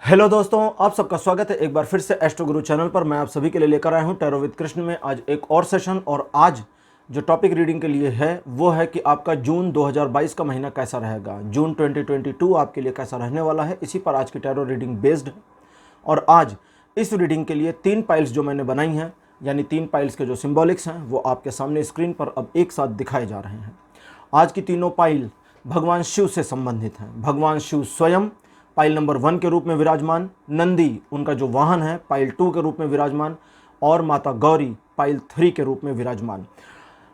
Hello दोस्तों, आप सबका स्वागत है एक बार फिर से एस्ट्रो गुरु चैनल पर। मैं आप सभी के लिए लेकर आया हूं टैरो विद कृष्ण में आज एक और सेशन। और आज जो टॉपिक रीडिंग के लिए है वो है कि आपका जून 2022 का महीना कैसा रहेगा। जून 2022 आपके लिए कैसा रहने वाला है, इसी पर आज की टैरो रीडिंग बेस्ड है। और आज इस रीडिंग के लिए 3 पाइल्स जो मैंने बनाई हैं, यानी 3 पाइल्स के जो सिंबॉलिक्स हैं वो आपके सामने स्क्रीन पर अब एक साथ दिखाए जा रहे हैं। आज की तीनों पाइल भगवान शिव से संबंधित हैं। भगवान शिव स्वयं पाइल नंबर 1 के रूप में विराजमान, नंदी उनका जो वाहन है पाइल 2 के रूप में विराजमान, और माता गौरी पाइल 3 के रूप में विराजमान।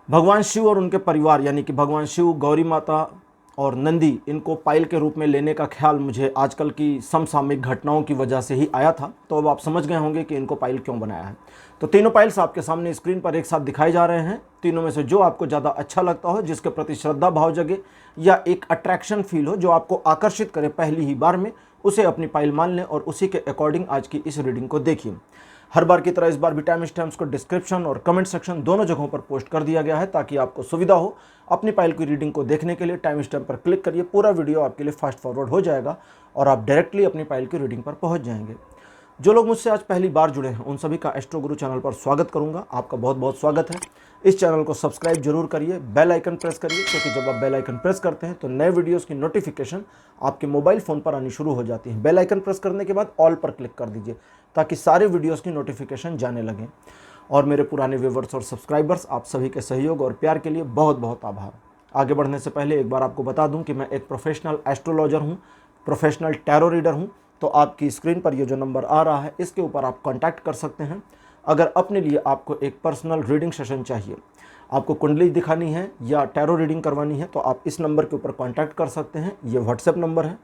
भगवान शिव और उनके परिवार यानी कि भगवान शिव, गौरी माता और नंदी, इनको पाइल के रूप में लेने का ख्याल मुझे आजकल की समसामयिक घटनाओं की वजह से ही आया था। तो अब आप समझ गए होंगे कि इनको पाइल क्यों बनाया है। तो तीनों पाइल्स आपके सामने स्क्रीन पर एक साथ दिखाए जा रहे हैं। तीनों में से जो आपको ज़्यादा अच्छा लगता हो, जिसके प्रति श्रद्धा भाव जगे या एक अट्रैक्शन फील हो, जो आपको आकर्षित करे पहली ही बार में, उसे अपनी पाइल मान लें और उसी के अकॉर्डिंग आज की इस रीडिंग को देखिए। हर बार की तरह इस बार भी टाइम स्टैम्प्स को डिस्क्रिप्शन और कमेंट सेक्शन दोनों जगहों पर पोस्ट कर दिया गया है ताकि आपको सुविधा हो अपनी पाइल की रीडिंग को देखने के लिए। टाइम स्टैम्प पर क्लिक करिए, पूरा वीडियो आपके लिए फास्ट फॉरवर्ड हो जाएगा और आप डायरेक्टली अपनी पाइल की रीडिंग पर पहुंच जाएंगे। जो लोग मुझसे आज पहली बार जुड़े हैं उन सभी का एस्ट्रो गुरु चैनल पर स्वागत करूंगा। आपका बहुत बहुत स्वागत है। इस चैनल को सब्सक्राइब जरूर करिए, बेल आइकन प्रेस करिए, क्योंकि जब आप बेल आइकन प्रेस करते हैं तो नए वीडियोस की नोटिफिकेशन आपके मोबाइल फ़ोन पर आनी शुरू हो जाती है। बेल आइकन प्रेस करने के बाद ऑल पर क्लिक कर दीजिए ताकि सारे वीडियोस की नोटिफिकेशन जाने लगें। और मेरे पुराने व्यूवर्स और सब्सक्राइबर्स, आप सभी के सहयोग और प्यार के लिए बहुत बहुत आभार। आगे बढ़ने से पहले एक बार आपको बता दूं कि मैं एक प्रोफेशनल एस्ट्रोलॉजर हूं, प्रोफेशनल टैरो रीडर हूं। तो आपकी स्क्रीन पर ये जो नंबर आ रहा है इसके ऊपर आप कांटेक्ट कर सकते हैं। अगर अपने लिए आपको एक पर्सनल रीडिंग सेशन चाहिए, आपको कुंडली दिखानी है या टैरो रीडिंग करवानी है, तो आप इस नंबर के ऊपर कांटेक्ट कर सकते हैं। ये व्हाट्सएप नंबर है,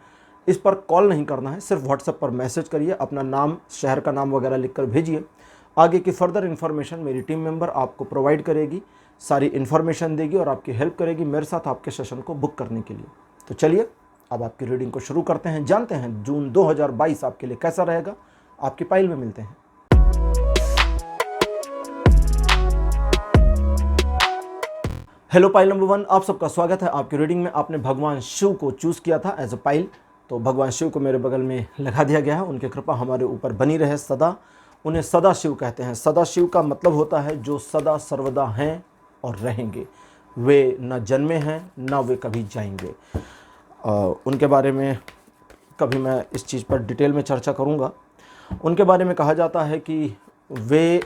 इस पर कॉल नहीं करना है, सिर्फ व्हाट्सएप पर मैसेज करिए, अपना नाम, शहर का नाम वगैरह लिखकर भेजिए। आगे की फर्दर इन्फॉर्मेशन मेरी टीम मेंबर आपको प्रोवाइड करेगी, सारी इन्फॉर्मेशन देगी और आपकी हेल्प करेगी मेरे साथ आपके सेशन को बुक करने के लिए। तो चलिए अब आपकी रीडिंग को शुरू करते हैं, जानते हैं जून 2022 आपके लिए कैसा रहेगा। आपकी पाइल में मिलते हैं। हेलो पाइल नंबर 1, आप सबका स्वागत है। आपकी रीडिंग में आपने भगवान शिव को चूज़ किया था एज अ पाइल, तो भगवान शिव को मेरे बगल में लगा दिया गया है। उनकी कृपा हमारे ऊपर बनी रहे सदा। उन्हें सदा शिव कहते हैं। सदा शिव का मतलब होता है जो सदा सर्वदा हैं और रहेंगे। वे न जन्मे हैं न वे कभी जाएंगे। उनके बारे में कभी मैं इस चीज़ पर डिटेल में चर्चा करूँगा। उनके बारे में कहा जाता है कि वे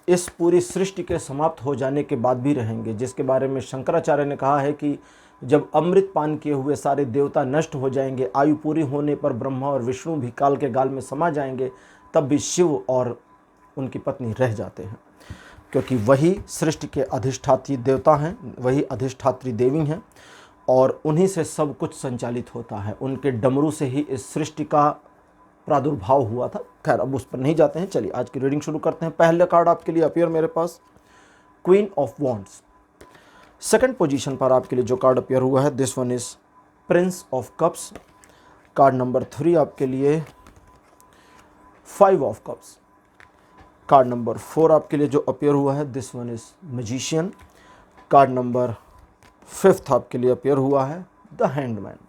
इस पूरी सृष्टि के समाप्त हो जाने के बाद भी रहेंगे, जिसके बारे में शंकराचार्य ने कहा है कि जब अमृत पान किए हुए सारे देवता नष्ट हो जाएंगे, आयु पूरी होने पर ब्रह्मा और विष्णु भी काल के गाल में समा जाएंगे, तब भी शिव और उनकी पत्नी रह जाते हैं, क्योंकि वही सृष्टि के अधिष्ठात्री देवता हैं, वही अधिष्ठात्री देवी हैं और उन्हीं से सब कुछ संचालित होता है। उनके डमरू से ही इस सृष्टि का प्रादुर्भाव हुआ था। खैर अब उस पर नहीं जाते हैं, चलिए आज की रीडिंग शुरू करते हैं। पहला कार्ड आपके लिए अपीयर मेरे पास queen of wands. Second position पर आपके लिए जो कार्ड अपीयर हुआ है this one is prince of cups. Card number 3 आपके लिए 5 ऑफ कप्स। कार्ड नंबर 4 आपके लिए जो अपीयर हुआ है this one is magician. Card number 5 आपके लिए अपीयर हुआ है द हैंगमैन।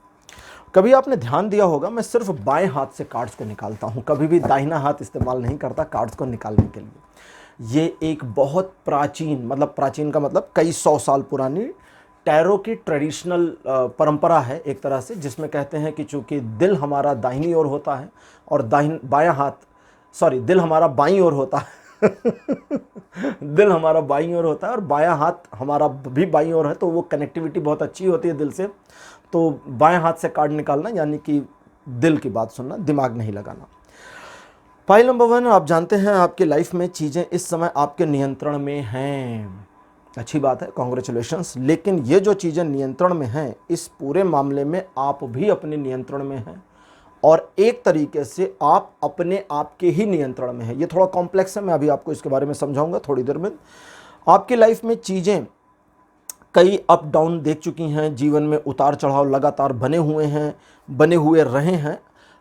कभी आपने ध्यान दिया होगा मैं सिर्फ बाएं हाथ से कार्ड्स को निकालता हूं, कभी भी दाहिना हाथ इस्तेमाल नहीं करता कार्ड्स को निकालने के लिए। ये एक बहुत प्राचीन, मतलब प्राचीन का मतलब कई 100 साल पुरानी टैरो की ट्रेडिशनल परंपरा है एक तरह से, जिसमें कहते हैं कि चूंकि दिल हमारा दाहिनी ओर होता है और बायां हाथ, सॉरी, दिल हमारा बाईं ओर होता है दिल हमारा बाईं ओर होता है और बायां हाथ हमारा भी बाईं ओर है, तो वो कनेक्टिविटी बहुत अच्छी होती है दिल से। तो बाएं हाथ से कार्ड निकालना यानी कि दिल की बात सुनना, दिमाग नहीं लगाना। पाइल नंबर 1, आप जानते हैं आपकी लाइफ में चीज़ें इस समय आपके नियंत्रण में हैं। अच्छी बात है, कॉन्ग्रेचुलेशंस। लेकिन ये जो चीज़ें नियंत्रण में हैं, इस पूरे मामले में आप भी अपने नियंत्रण में हैं और एक तरीके से आप अपने आप के ही नियंत्रण में हैं। ये थोड़ा कॉम्प्लेक्स है, मैं अभी आपको इसके बारे में समझाऊंगा थोड़ी देर में। आपकी लाइफ में चीज़ें कई अप डाउन देख चुकी हैं, जीवन में उतार चढ़ाव लगातार बने हुए हैं, बने हुए रहे हैं।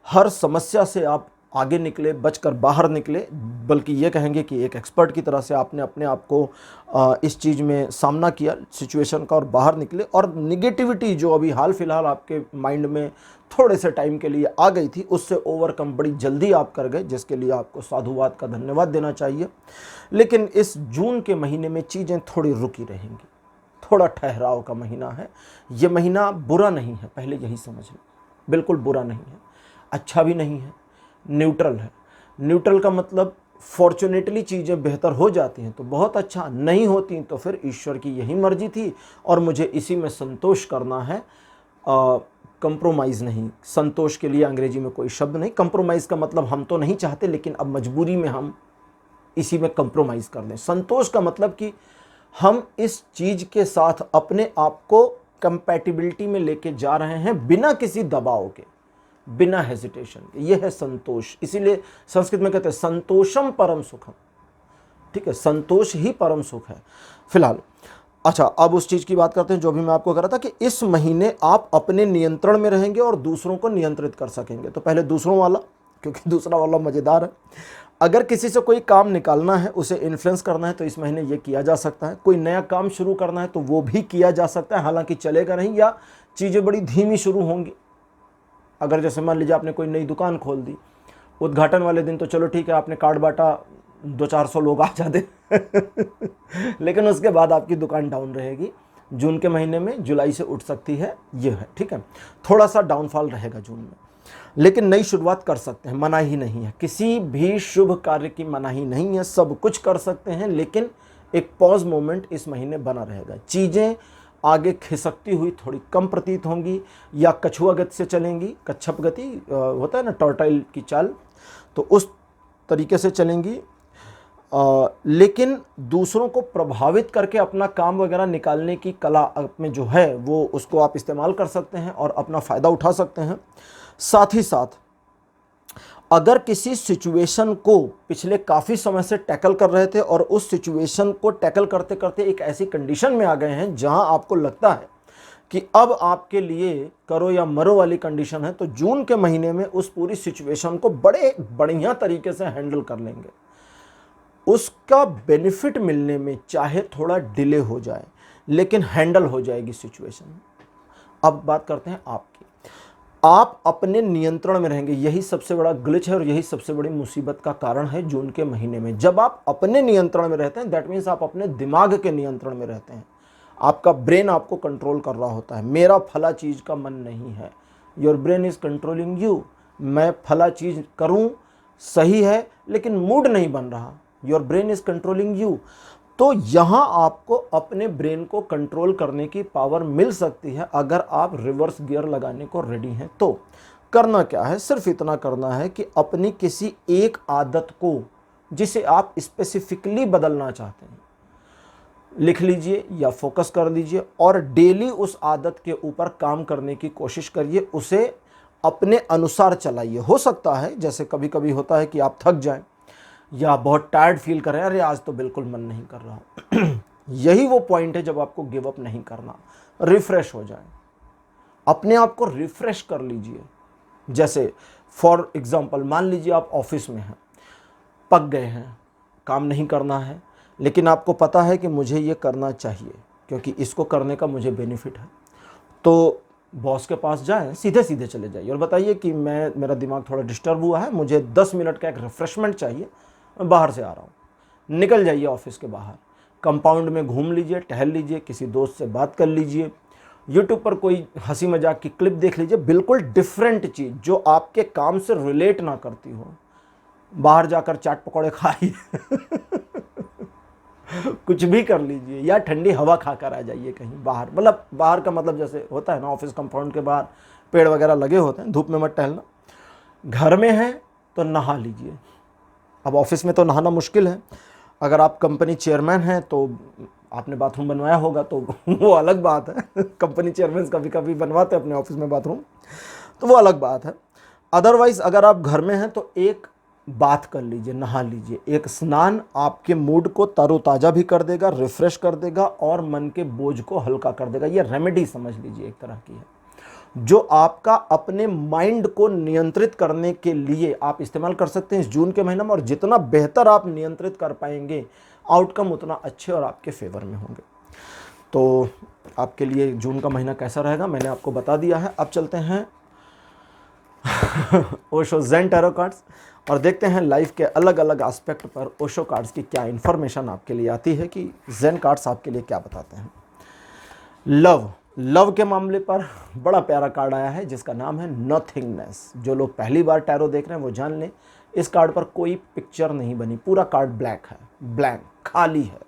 हर समस्या से आप आगे निकले, बचकर बाहर निकले, बल्कि ये कहेंगे कि एक एक्सपर्ट की तरह से आपने अपने आप को इस चीज़ में सामना किया सिचुएशन का और बाहर निकले। और निगेटिविटी जो अभी हाल फिलहाल आपके माइंड में थोड़े से टाइम के लिए आ गई थी, उससे ओवरकम बड़ी जल्दी आप कर गए, जिसके लिए आपको साधुवाद का धन्यवाद देना चाहिए। लेकिन इस जून के महीने में चीज़ें थोड़ी रुकी रहेंगी, थोड़ा ठहराव का महीना है। ये महीना बुरा नहीं है, पहले यही समझ लें, बिल्कुल बुरा नहीं है, अच्छा भी नहीं है, न्यूट्रल है। न्यूट्रल का मतलब फॉर्चुनेटली चीज़ें बेहतर हो जाती हैं तो बहुत अच्छा, नहीं होती तो फिर ईश्वर की यही मर्जी थी और मुझे इसी में संतोष करना है। कंप्रोमाइज़ नहीं, संतोष के लिए अंग्रेजी में कोई शब्द नहीं। कंप्रोमाइज़ का मतलब हम तो नहीं चाहते, लेकिन अब मजबूरी में हम इसी में कंप्रोमाइज़ कर दें। संतोष का मतलब कि हम इस चीज़ के साथ अपने आप को कंपैटिबिलिटी में लेके जा रहे हैं बिना किसी दबाव के, बिना हेजिटेशन के। यह है संतोष। इसीलिए संस्कृत में कहते हैं संतोषम परम सुखम। ठीक है, संतोष ही परम सुख है फिलहाल। अच्छा, अब उस चीज़ की बात करते हैं जो भी मैं आपको कह रहा था कि इस महीने आप अपने नियंत्रण में रहेंगे और दूसरों को नियंत्रित कर सकेंगे। तो पहले दूसरों वाला, क्योंकि दूसरा वाला मज़ेदार है। अगर किसी से कोई काम निकालना है, उसे इन्फ्लुएंस करना है, तो इस महीने ये किया जा सकता है। कोई नया काम शुरू करना है तो वो भी किया जा सकता है, हालांकि चलेगा नहीं या चीज़ें बड़ी धीमी शुरू होंगी। अगर जैसे मान लीजिए आपने कोई नई दुकान खोल दी, उद्घाटन वाले दिन तो चलो ठीक है, आपने कार्ड बांटा, 200-400 लोग आ जाते लेकिन उसके बाद आपकी दुकान डाउन रहेगी। जून के महीने में जुलाई से उठ सकती है, ये है। ठीक है, थोड़ा सा डाउनफॉल रहेगा जून में, लेकिन नई शुरुआत कर सकते हैं, मना ही नहीं है। किसी भी शुभ कार्य की मनाही नहीं है, सब कुछ कर सकते हैं, लेकिन एक पॉज मोमेंट इस महीने बना रहेगा। चीज़ें आगे खिसकती हुई थोड़ी कम प्रतीत होंगी या कछुआ गति से चलेंगी, कच्छप गति होता है ना, टर्टाइल की चाल, तो उस तरीके से चलेंगी। लेकिन दूसरों को प्रभावित करके अपना काम वगैरह निकालने की कला आप में जो है, वो उसको आप इस्तेमाल कर सकते हैं और अपना फ़ायदा उठा सकते हैं। साथ ही साथ अगर किसी सिचुएशन को पिछले काफ़ी समय से टैकल कर रहे थे और उस सिचुएशन को टैकल करते करते एक ऐसी कंडीशन में आ गए हैं जहां आपको लगता है कि अब आपके लिए करो या मरो वाली कंडीशन है, तो जून के महीने में उस पूरी सिचुएशन को बड़े बढ़िया तरीके से हैंडल कर लेंगे। उसका बेनिफिट मिलने में चाहे थोड़ा डिले हो जाए, लेकिन हैंडल हो जाएगी सिचुएशन। अब बात करते हैं आपकी। आप अपने नियंत्रण में रहेंगे, यही सबसे बड़ा ग्लिच है और यही सबसे बड़ी मुसीबत का कारण है जून के महीने में। जब आप अपने नियंत्रण में रहते हैं, दैट मीन्स आप अपने दिमाग के नियंत्रण में रहते हैं। आपका ब्रेन आपको कंट्रोल कर रहा होता है। मेरा फला चीज़ का मन नहीं है, your brain is controlling you. मैं फला चीज़ करूं, सही है, लेकिन मूड नहीं बन रहा, your brain is controlling you. तो यहाँ आपको अपने ब्रेन को कंट्रोल करने की पावर मिल सकती है अगर आप रिवर्स गियर लगाने को रेडी हैं। तो करना क्या है, सिर्फ इतना करना है कि अपनी किसी एक आदत को, जिसे आप स्पेसिफिकली बदलना चाहते हैं, लिख लीजिए या फोकस कर लीजिए और डेली उस आदत के ऊपर काम करने की कोशिश करिए। उसे अपने अनुसार चलाइए। हो सकता है जैसे कभी कभी होता है कि आप थक जाएं या बहुत टायर्ड फील करें, अरे आज तो बिल्कुल मन नहीं कर रहा यही वो पॉइंट है जब आपको गिव अप नहीं करना, रिफ्रेश हो जाए, अपने आप को रिफ्रेश कर लीजिए। जैसे फॉर एग्जांपल मान लीजिए आप ऑफिस में हैं, पक गए हैं, काम नहीं करना है, लेकिन आपको पता है कि मुझे ये करना चाहिए क्योंकि इसको करने का मुझे बेनिफिट है। तो बॉस के पास जाएं, सीधे सीधे चले जाइए और बताइए कि मेरा दिमाग थोड़ा डिस्टर्ब हुआ है, मुझे 10 मिनट का एक रिफ्रेशमेंट चाहिए, मैं बाहर से आ रहा हूँ। निकल जाइए ऑफिस के बाहर, कंपाउंड में घूम लीजिए, टहल लीजिए, किसी दोस्त से बात कर लीजिए, यूट्यूब पर कोई हंसी मजाक की क्लिप देख लीजिए, बिल्कुल डिफरेंट चीज़ जो आपके काम से रिलेट ना करती हो। बाहर जाकर चाट पकौड़े खाइए कुछ भी कर लीजिए या ठंडी हवा खाकर आ जाइए कहीं बाहर। मतलब बाहर का मतलब जैसे होता है ना, ऑफिस कंपाउंड के बाहर पेड़ वगैरह लगे होते हैं, धूप में मत टहलना। घर में है तो नहा लीजिए। अब ऑफिस में तो नहाना मुश्किल है, अगर आप कंपनी चेयरमैन हैं तो आपने बाथरूम बनवाया होगा तो वो अलग बात है कंपनी चेयरमैन कभी कभी बनवाते हैं अपने ऑफिस में बाथरूम, तो वो अलग बात है। अदरवाइज़ अगर आप घर में हैं तो एक बात कर लीजिए, नहा लीजिए। एक स्नान आपके मूड को तरोताज़ा भी कर देगा, रिफ्रेश कर देगा और मन के बोझ को हल्का कर देगा। ये रेमेडी समझ लीजिए एक तरह की है। जो आपका अपने माइंड को नियंत्रित करने के लिए आप इस्तेमाल कर सकते हैं इस जून के महीने में। और जितना बेहतर आप नियंत्रित कर पाएंगे, आउटकम उतना अच्छे और आपके फेवर में होंगे। तो आपके लिए जून का महीना कैसा रहेगा मैंने आपको बता दिया है। अब चलते हैं ओशो ज़ेन टैरो कार्ड्स और देखते हैं लाइफ के अलग अलग एस्पेक्ट पर ओशो कार्ड्स की क्या इन्फॉर्मेशन आपके लिए आती है कि ज़ेन कार्ड्स आपके लिए क्या बताते हैं। लव के मामले पर बड़ा प्यारा कार्ड आया है जिसका नाम है नथिंगनेस। जो लोग पहली बार टैरो देख रहे हैं वो जान लें, इस कार्ड पर कोई पिक्चर नहीं बनी, पूरा कार्ड ब्लैक है, ब्लैंक, खाली है।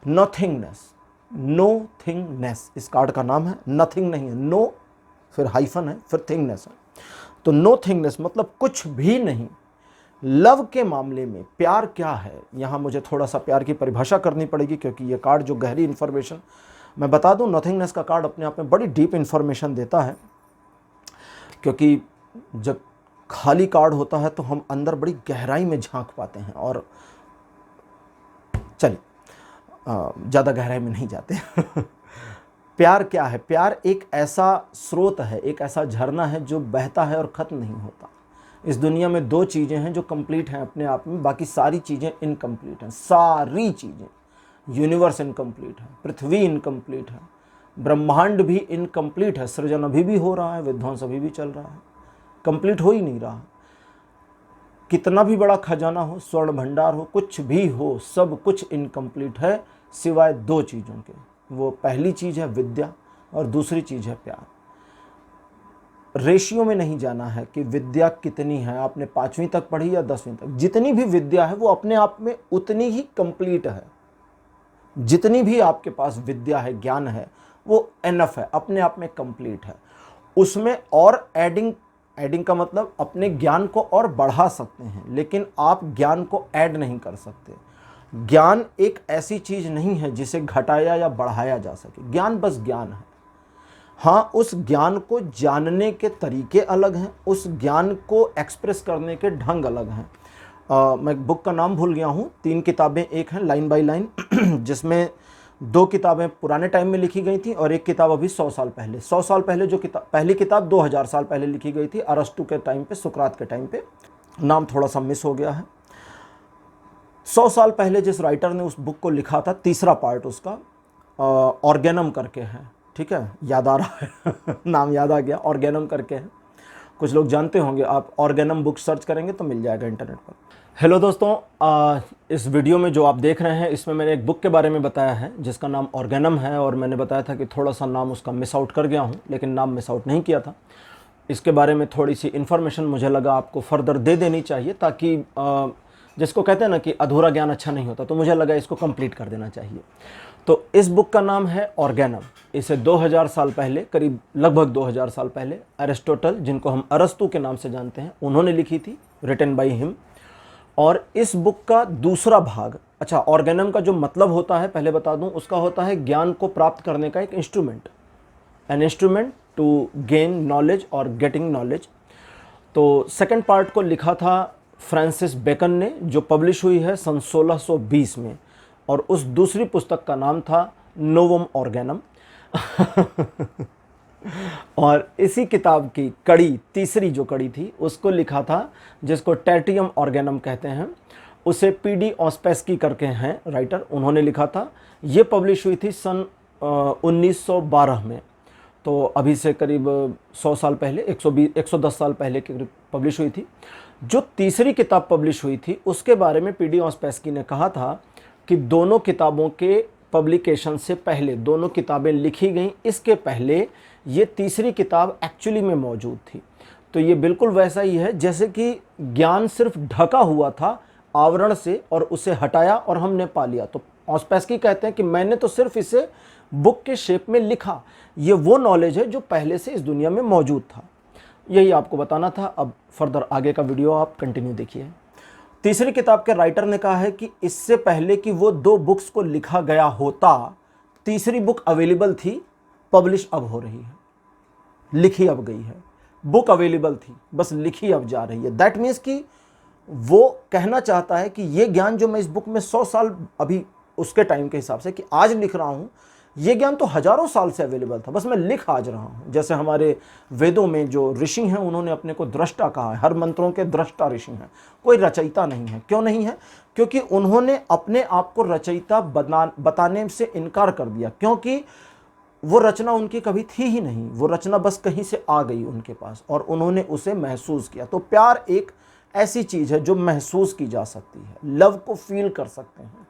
नथिंगनेस, नो थिंगनेस इस कार्ड का नाम है। नथिंग नहीं है, नो फिर हाइफन है, फिर थिंगनेस है। तो नो थिंगनेस मतलब कुछ भी नहीं। लव के मामले में प्यार क्या है, यहाँ मुझे थोड़ा सा प्यार की परिभाषा करनी पड़ेगी क्योंकि ये कार्ड जो गहरी इन्फॉर्मेशन मैं बता दूं, नथिंगनेस का कार्ड अपने आप में बड़ी डीप इन्फॉर्मेशन देता है। क्योंकि जब खाली कार्ड होता है तो हम अंदर बड़ी गहराई में झांक पाते हैं। और चलिए ज़्यादा गहराई में नहीं जाते। प्यार क्या है? प्यार एक ऐसा स्रोत है, एक ऐसा झरना है जो बहता है और ख़त्म नहीं होता। इस दुनिया में दो चीज़ें हैं जो कंप्लीट हैं अपने आप में, बाकी सारी चीज़ें इनकम्प्लीट हैं। सारी चीज़ें, यूनिवर्स इनकम्प्लीट है, पृथ्वी इनकम्प्लीट है, ब्रह्मांड भी इनकम्प्लीट है, सृजन अभी भी हो रहा है, विध्वंस अभी भी चल रहा है, कंप्लीट हो ही नहीं रहा। कितना भी बड़ा खजाना हो, स्वर्ण भंडार हो, कुछ भी हो, सब कुछ इनकम्प्लीट है सिवाय दो चीज़ों के। वो पहली चीज़ है विद्या और दूसरी चीज़ है प्यार। रेशियो में नहीं जाना है कि विद्या कितनी है, आपने 5वीं तक पढ़ी या 10वीं तक, जितनी भी विद्या है वो अपने आप में उतनी ही कंप्लीट है। जितनी भी आपके पास विद्या है, ज्ञान है, वो एनफ है, अपने आप में कंप्लीट है। उसमें और एडिंग का मतलब अपने ज्ञान को और बढ़ा सकते हैं, लेकिन आप ज्ञान को ऐड नहीं कर सकते। ज्ञान एक ऐसी चीज नहीं है जिसे घटाया या बढ़ाया जा सके। ज्ञान बस ज्ञान है। हाँ, उस ज्ञान को जानने के तरीके अलग हैं, उस ज्ञान को एक्सप्रेस करने के ढंग अलग हैं। मैं बुक का नाम भूल गया हूँ। 3 किताबें एक हैं लाइन बाय लाइन, जिसमें 2 किताबें पुराने टाइम में लिखी गई थी और एक किताब अभी 100 साल पहले। 100 साल पहले जो किताब, पहली किताब 2000 साल पहले लिखी गई थी, अरस्तु के टाइम पे, सुकरात के टाइम पे। नाम थोड़ा सा मिस हो गया है। 100 साल पहले जिस राइटर ने उस बुक को लिखा था, तीसरा पार्ट उसका ऑर्गेनम करके है, ठीक है, याद आ रहा है नाम याद आ गया, ऑर्गेनम करके है। कुछ लोग जानते होंगे, आप ऑर्गेनम बुक सर्च करेंगे तो मिल जाएगा इंटरनेट पर। हेलो दोस्तों, इस वीडियो में जो आप देख रहे हैं इसमें मैंने एक बुक के बारे में बताया है जिसका नाम ऑर्गेनम है। और मैंने बताया था कि थोड़ा सा नाम उसका मिस आउट कर गया हूँ, लेकिन नाम मिस आउट नहीं किया था। इसके बारे में थोड़ी सी इन्फॉर्मेशन मुझे लगा आपको फर्दर दे देनी चाहिए, ताकि जिसको कहते हैं ना कि अधूरा ज्ञान अच्छा नहीं होता, तो मुझे लगा इसको कंप्लीट कर देना चाहिए। तो इस बुक का नाम है ऑर्गेनम। इसे 2000 साल पहले, करीब लगभग 2000 साल पहले, अरिस्टोटल, जिनको हम अरस्तु के नाम से जानते हैं, उन्होंने लिखी थी, रिटन बाय हिम। और इस बुक का दूसरा भाग, अच्छा, ऑर्गेनम का जो मतलब होता है पहले बता दूं, उसका होता है ज्ञान को प्राप्त करने का एक instrument, an instrument to gain knowledge और गेटिंग नॉलेज। तो सेकंड पार्ट को लिखा था फ्रांसिस बेकन ने, जो पब्लिश हुई है सन 1620 में, और उस दूसरी पुस्तक का नाम था नोवम ऑर्गेनम। और इसी किताब की कड़ी, तीसरी जो कड़ी थी, उसको लिखा था, जिसको टर्टियम ऑर्गेनम कहते हैं, उसे पीडी ऑस्पेस्की करके हैं राइटर, उन्होंने लिखा था। ये पब्लिश हुई थी सन 1912 में। तो अभी से करीब 100 साल पहले, 110 साल पहले के करीब पब्लिश हुई थी। जो तीसरी किताब पब्लिश हुई थी उसके बारे में पीडी ऑस्पेस्की ने कहा था कि दोनों किताबों के पब्लिकेशन से पहले, दोनों किताबें लिखी गईं, इसके पहले ये तीसरी किताब एक्चुअली में मौजूद थी। तो ये बिल्कुल वैसा ही है जैसे कि ज्ञान सिर्फ ढका हुआ था आवरण से और उसे हटाया और हमने पा लिया। तो ऑस्पेस्की कहते हैं कि मैंने तो सिर्फ इसे बुक के शेप में लिखा, ये वो नॉलेज है जो पहले से इस दुनिया में मौजूद था। यही आपको बताना था। अब फर्दर आगे का वीडियो आप कंटिन्यू देखिए। तीसरी किताब के राइटर ने कहा है कि इससे पहले कि वो 2 बुक्स को लिखा गया होता, तीसरी बुक अवेलेबल थी, पब्लिश अब हो रही है, लिखी अब गई है। बुक अवेलेबल थी, बस लिखी अब जा रही है। दैट मीन्स कि वो कहना चाहता है कि ये ज्ञान जो मैं इस बुक में 100 साल, अभी उसके टाइम के हिसाब से कि आज लिख रहा हूँ, ये ज्ञान तो हजारों साल से अवेलेबल था, बस मैं लिख आज रहा हूँ। जैसे हमारे वेदों में जो ऋषि हैं उन्होंने अपने को दृष्टा कहा है, हर मंत्रों के दृष्टा ऋषि हैं, कोई रचयिता नहीं है। क्यों नहीं है? क्योंकि उन्होंने अपने आप को रचयिता बताने से इनकार कर दिया, क्योंकि वो रचना उनकी कभी थी ही नहीं, वो रचना बस कहीं से आ गई उनके पास और उन्होंने उसे महसूस किया। तो प्यार एक ऐसी चीज है जो महसूस की जा सकती है, लव को फील कर सकते हैं।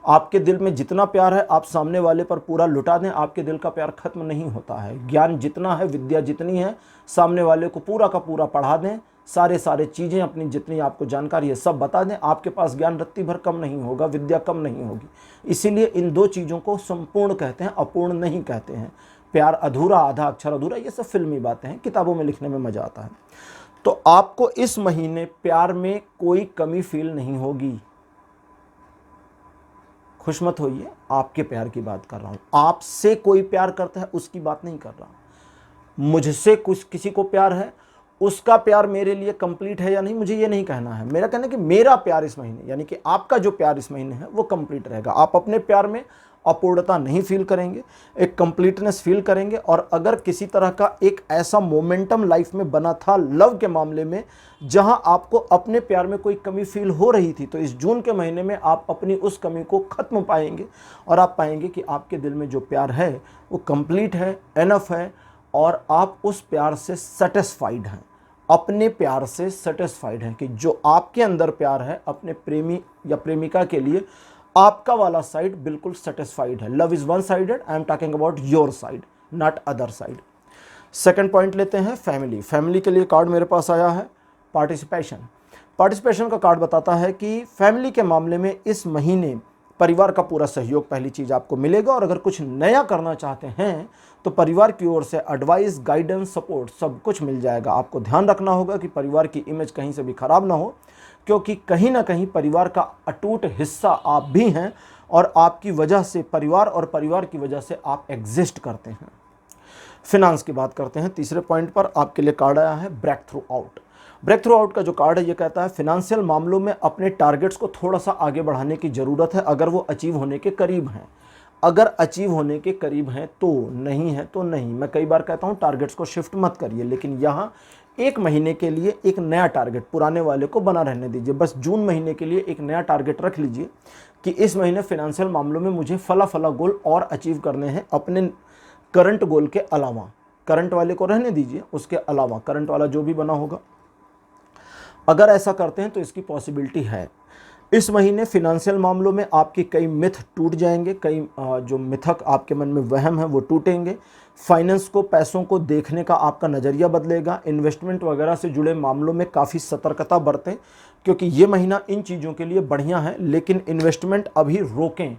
आपके दिल में जितना प्यार है आप सामने वाले पर पूरा लुटा दें, आपके दिल का प्यार खत्म नहीं होता है। ज्ञान जितना है, विद्या जितनी है, सामने वाले को पूरा का पूरा पढ़ा दें, सारे चीज़ें अपनी जितनी आपको जानकारी है सब बता दें, आपके पास ज्ञान रत्ती भर कम नहीं होगा, विद्या कम नहीं होगी। इसीलिए इन दो चीज़ों को संपूर्ण कहते हैं, अपूर्ण नहीं कहते हैं। प्यार अधूरा, आधा अक्षर अधूरा, ये सब फिल्मी बातें हैं, किताबों में लिखने में मज़ा आता है। तो आपको इस महीने प्यार में कोई कमी फील नहीं होगी। खुश मत होइए, आपके प्यार की बात कर रहा हूं। आपसे कोई प्यार करता है उसकी बात नहीं कर रहा। मुझसे कुछ किसी को प्यार है, उसका प्यार मेरे लिए कंप्लीट है या नहीं, मुझे ये नहीं कहना है। मेरा कहना है कि मेरा प्यार इस महीने, यानी कि आपका जो प्यार इस महीने है वो कंप्लीट रहेगा। आप अपने प्यार में अपूर्णता नहीं फील करेंगे, एक कंप्लीटनेस फील करेंगे। और अगर किसी तरह का एक ऐसा मोमेंटम लाइफ में बना था लव के मामले में जहां आपको अपने प्यार में कोई कमी फील हो रही थी, तो इस जून के महीने में आप अपनी उस कमी को खत्म पाएंगे और आप पाएंगे कि आपके दिल में जो प्यार है वो कंप्लीट है, एनफ है, और आप उस प्यार से सेटिस्फाइड हैं, अपने प्यार से सेटिस्फाइड हैं कि जो आपके अंदर प्यार है अपने प्रेमी या प्रेमिका के लिए, आपका वाला साइड बिल्कुल सेटिस्फाइड है। Love is one sided, I am talking about your side, not other side. Second point लेते हैं फैमिली। फैमिली के लिए कार्ड मेरे पास आया है पार्टिसिपेशन। पार्टिसिपेशन का कार्ड बताता है कि फैमिली के मामले में इस महीने परिवार का पूरा सहयोग पहली चीज़ आपको मिलेगा। और अगर कुछ नया करना चाहते हैं तो परिवार की ओर से एडवाइस, गाइडेंस, सपोर्ट सब कुछ मिल जाएगा। आपको ध्यान रखना होगा कि परिवार की इमेज कहीं से भी खराब ना हो, क्योंकि कहीं ना कहीं परिवार का अटूट हिस्सा आप भी हैं और आपकी वजह से परिवार और परिवार की वजह से आप एग्जिस्ट करते हैं। फिनांस की बात करते हैं। तीसरे पॉइंट पर आपके लिए कार्ड आया है break through out. Break through out का जो कार्ड है ये कहता है फिनेंशियल मामलों में अपने टारगेट्स को थोड़ा सा आगे बढ़ाने की ज़रूरत है, अगर वो अचीव होने के करीब हैं। अगर अचीव होने के करीब हैं तो, नहीं है तो नहीं। मैं कई बार कहता हूँ टारगेट्स को शिफ्ट मत करिए, लेकिन यहाँ एक महीने के लिए एक नया टारगेट, पुराने वाले को बना रहने दीजिए। बस जून महीने के लिए एक नया टारगेट रख लीजिए कि इस महीने फिनेंशियल मामलों में मुझे फला फला गोल और अचीव करने हैं अपने करंट गोल के अलावा। करंट वाले को रहने दीजिए, उसके अलावा करंट वाला जो भी बना होगा, अगर ऐसा करते हैं तो इसकी पॉसिबिलिटी है। इस महीने फिनेंशियल मामलों में आपके कई मिथ टूट जाएंगे, कई जो मिथक आपके मन में वहम है वो टूटेंगे। फाइनेंस को, पैसों को देखने का आपका नज़रिया बदलेगा। इन्वेस्टमेंट वगैरह से जुड़े मामलों में काफ़ी सतर्कता बरतें, क्योंकि ये महीना इन चीज़ों के लिए बढ़िया है। लेकिन इन्वेस्टमेंट अभी रोकें,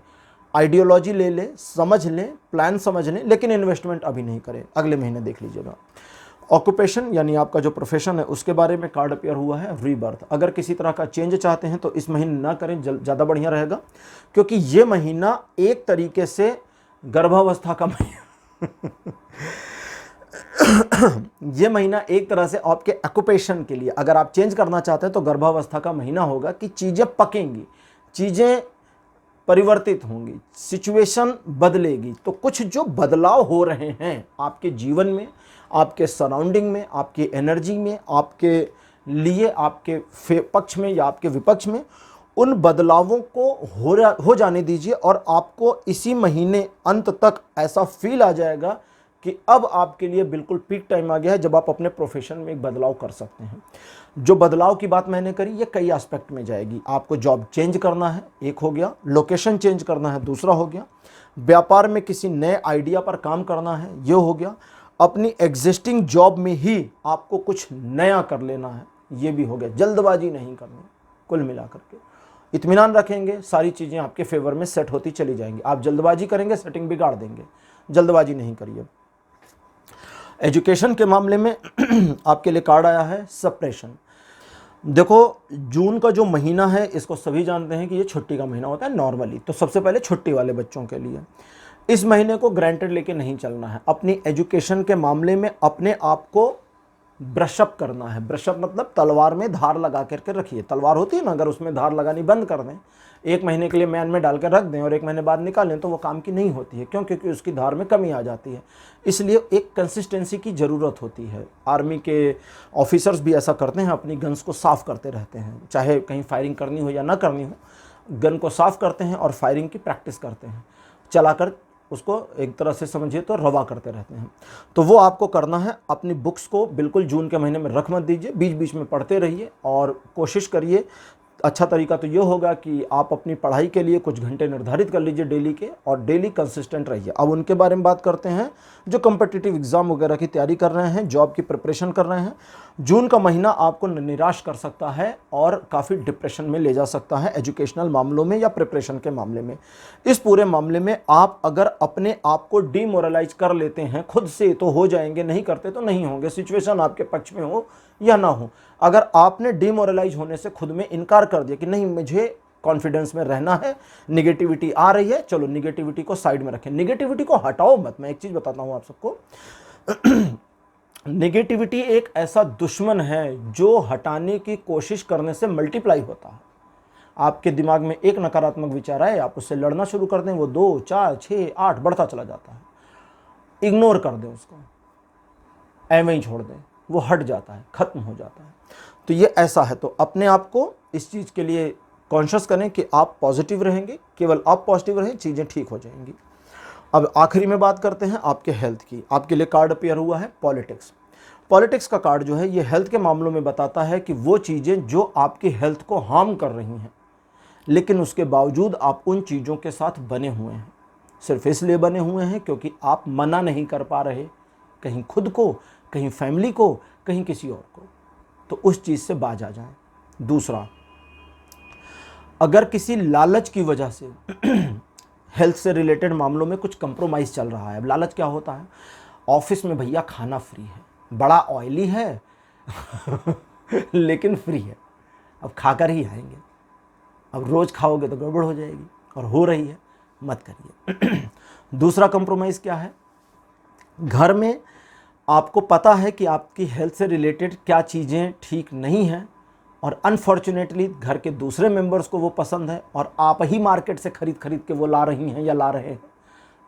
आइडियोलॉजी ले लें, समझ लें, प्लान समझ लें, लेकिन इन्वेस्टमेंट अभी नहीं करें, अगले महीने देख लीजिएगा। ऑक्यूपेशन यानी आपका जो प्रोफेशन है उसके बारे में कार्ड अपियर हुआ है रीबर्थ। अगर किसी तरह का चेंज चाहते हैं तो इस महीने ना करें, ज़्यादा बढ़िया रहेगा, क्योंकि ये महीना एक तरीके से गर्भावस्था का महीना ये महीना एक तरह से आपके ऑक्यूपेशन के लिए, अगर आप चेंज करना चाहते हैं तो गर्भावस्था का महीना होगा कि चीज़ें पकेंगी, चीज़ें परिवर्तित होंगी, सिचुएशन बदलेगी। तो कुछ जो बदलाव हो रहे हैं आपके जीवन में, आपके सराउंडिंग में, आपकी एनर्जी में, आपके लिए, आपके पक्ष में या आपके विपक्ष में, उन बदलावों को हो जाने दीजिए। और आपको इसी महीने अंत तक ऐसा फील आ जाएगा कि अब आपके लिए बिल्कुल पीक टाइम आ गया है जब आप अपने प्रोफेशन में एक बदलाव कर सकते हैं। जो बदलाव की बात मैंने करी ये कई एस्पेक्ट में जाएगी। आपको जॉब चेंज करना है, एक हो गया, लोकेशन चेंज करना है, दूसरा हो गया, व्यापार में किसी नए आइडिया पर काम करना है, ये हो गया, अपनी एग्जिस्टिंग जॉब में ही आपको कुछ नया कर लेना है, ये भी हो गया। जल्दबाजी नहीं करनी, कुल मिलाकर के इत्मीनान रखेंगे, सारी चीज़ें आपके फेवर में सेट होती चली जाएंगी। आप जल्दबाजी करेंगे, सेटिंग बिगाड़ देंगे, जल्दबाजी नहीं करिए। एजुकेशन के मामले में आपके लिए कार्ड आया है सप्रेशन। देखो, जून का जो महीना है इसको सभी जानते हैं कि ये छुट्टी का महीना होता है नॉर्मली। तो सबसे पहले छुट्टी वाले बच्चों के लिए इस महीने को ग्रांटेड लेके नहीं चलना है। अपनी एजुकेशन के मामले में अपने आप को ब्रशअप करना है। ब्रशअप मतलब तलवार में धार लगा करके रखिए। तलवार होती है ना, अगर उसमें धार लगानी बंद कर दें, 1 महीने के लिए मैन में डाल कर रख दें और 1 महीने बाद निकालें, तो वो काम की नहीं होती है। क्यों? क्योंकि उसकी धार में कमी आ जाती है। इसलिए एक कंसिस्टेंसी की ज़रूरत होती है। आर्मी के ऑफिसर्स भी ऐसा करते हैं, अपनी गन्स को साफ़ करते रहते हैं, चाहे कहीं फायरिंग करनी हो या ना करनी हो, गन को साफ़ करते हैं और फायरिंग की प्रैक्टिस करते हैं, चलाकर उसको एक तरह से समझिए तो रवा करते रहते हैं। तो वो आपको करना है। अपनी बुक्स को बिल्कुल जून के महीने में रख मत दीजिए, बीच बीच में पढ़ते रहिए और कोशिश करिए। अच्छा तरीका तो ये होगा कि आप अपनी पढ़ाई के लिए कुछ घंटे निर्धारित कर लीजिए डेली के, और डेली कंसिस्टेंट रहिए। अब उनके बारे में बात करते हैं जो कम्पिटिटिव एग्ज़ाम वगैरह की तैयारी कर रहे हैं, जॉब की प्रिपरेशन कर रहे हैं। जून का महीना आपको निराश कर सकता है और काफ़ी डिप्रेशन में ले जा सकता है, एजुकेशनल मामलों में या प्रिपरेशन के मामले में। इस पूरे मामले में आप अगर अपने आप को डिमोरलाइज कर लेते हैं खुद से तो हो जाएंगे, नहीं करते तो नहीं होंगे, सिचुएशन आपके पक्ष में हो या ना हो। अगर आपने डिमोरलाइज होने से खुद में इनकार कर दिया कि नहीं मुझे कॉन्फिडेंस में रहना है, निगेटिविटी आ रही है, चलो निगेटिविटी को साइड में रखें, निगेटिविटी को हटाओ मत। मैं एक चीज़ बताता हूँ आप सबको, नेगेटिविटी एक ऐसा दुश्मन है जो हटाने की कोशिश करने से मल्टीप्लाई होता है। आपके दिमाग में एक नकारात्मक विचार आए, आप उससे लड़ना शुरू कर दें, वो 2, 4, 6, 8 बढ़ता चला जाता है। इग्नोर कर दें उसको, ऐਵੇਂ ही छोड़ दें, वो हट जाता है, खत्म हो जाता है। तो ये ऐसा है। तो अपने आप को इस चीज़ के लिए कॉन्शियस करें कि आप पॉजिटिव रहेंगे, केवल आप पॉजिटिव रहें, चीज़ें ठीक हो जाएंगी। अब आखिरी में बात करते हैं आपके हेल्थ की। आपके लिए कार्ड अपीयर हुआ है पॉलिटिक्स। पॉलिटिक्स का कार्ड जो है ये हेल्थ के मामलों में बताता है कि वो चीज़ें जो आपकी हेल्थ को हार्म कर रही हैं, लेकिन उसके बावजूद आप उन चीज़ों के साथ बने हुए हैं। सिर्फ इसलिए बने हुए हैं क्योंकि आप मना नहीं कर पा रहे, कहीं खुद को, कहीं फैमिली को, कहीं किसी और को। तो उस चीज़ से बाज आ जाएं। दूसरा, अगर किसी लालच की वजह से हेल्थ से रिलेटेड मामलों में कुछ कंप्रोमाइज़ चल रहा है। अब लालच क्या होता है? ऑफिस में भैया खाना फ्री है, बड़ा ऑयली है लेकिन फ्री है, अब खाकर ही आएंगे, अब रोज़ खाओगे तो गड़बड़ हो जाएगी, और हो रही है, मत करिए। दूसरा कंप्रोमाइज़ क्या है? घर में आपको पता है कि आपकी हेल्थ से रिलेटेड क्या चीज़ें ठीक नहीं हैं, और अनफॉर्चुनेटली घर के दूसरे मेंबर्स को वो पसंद है और आप ही मार्केट से खरीद के वो ला रही हैं या ला रहे हैं,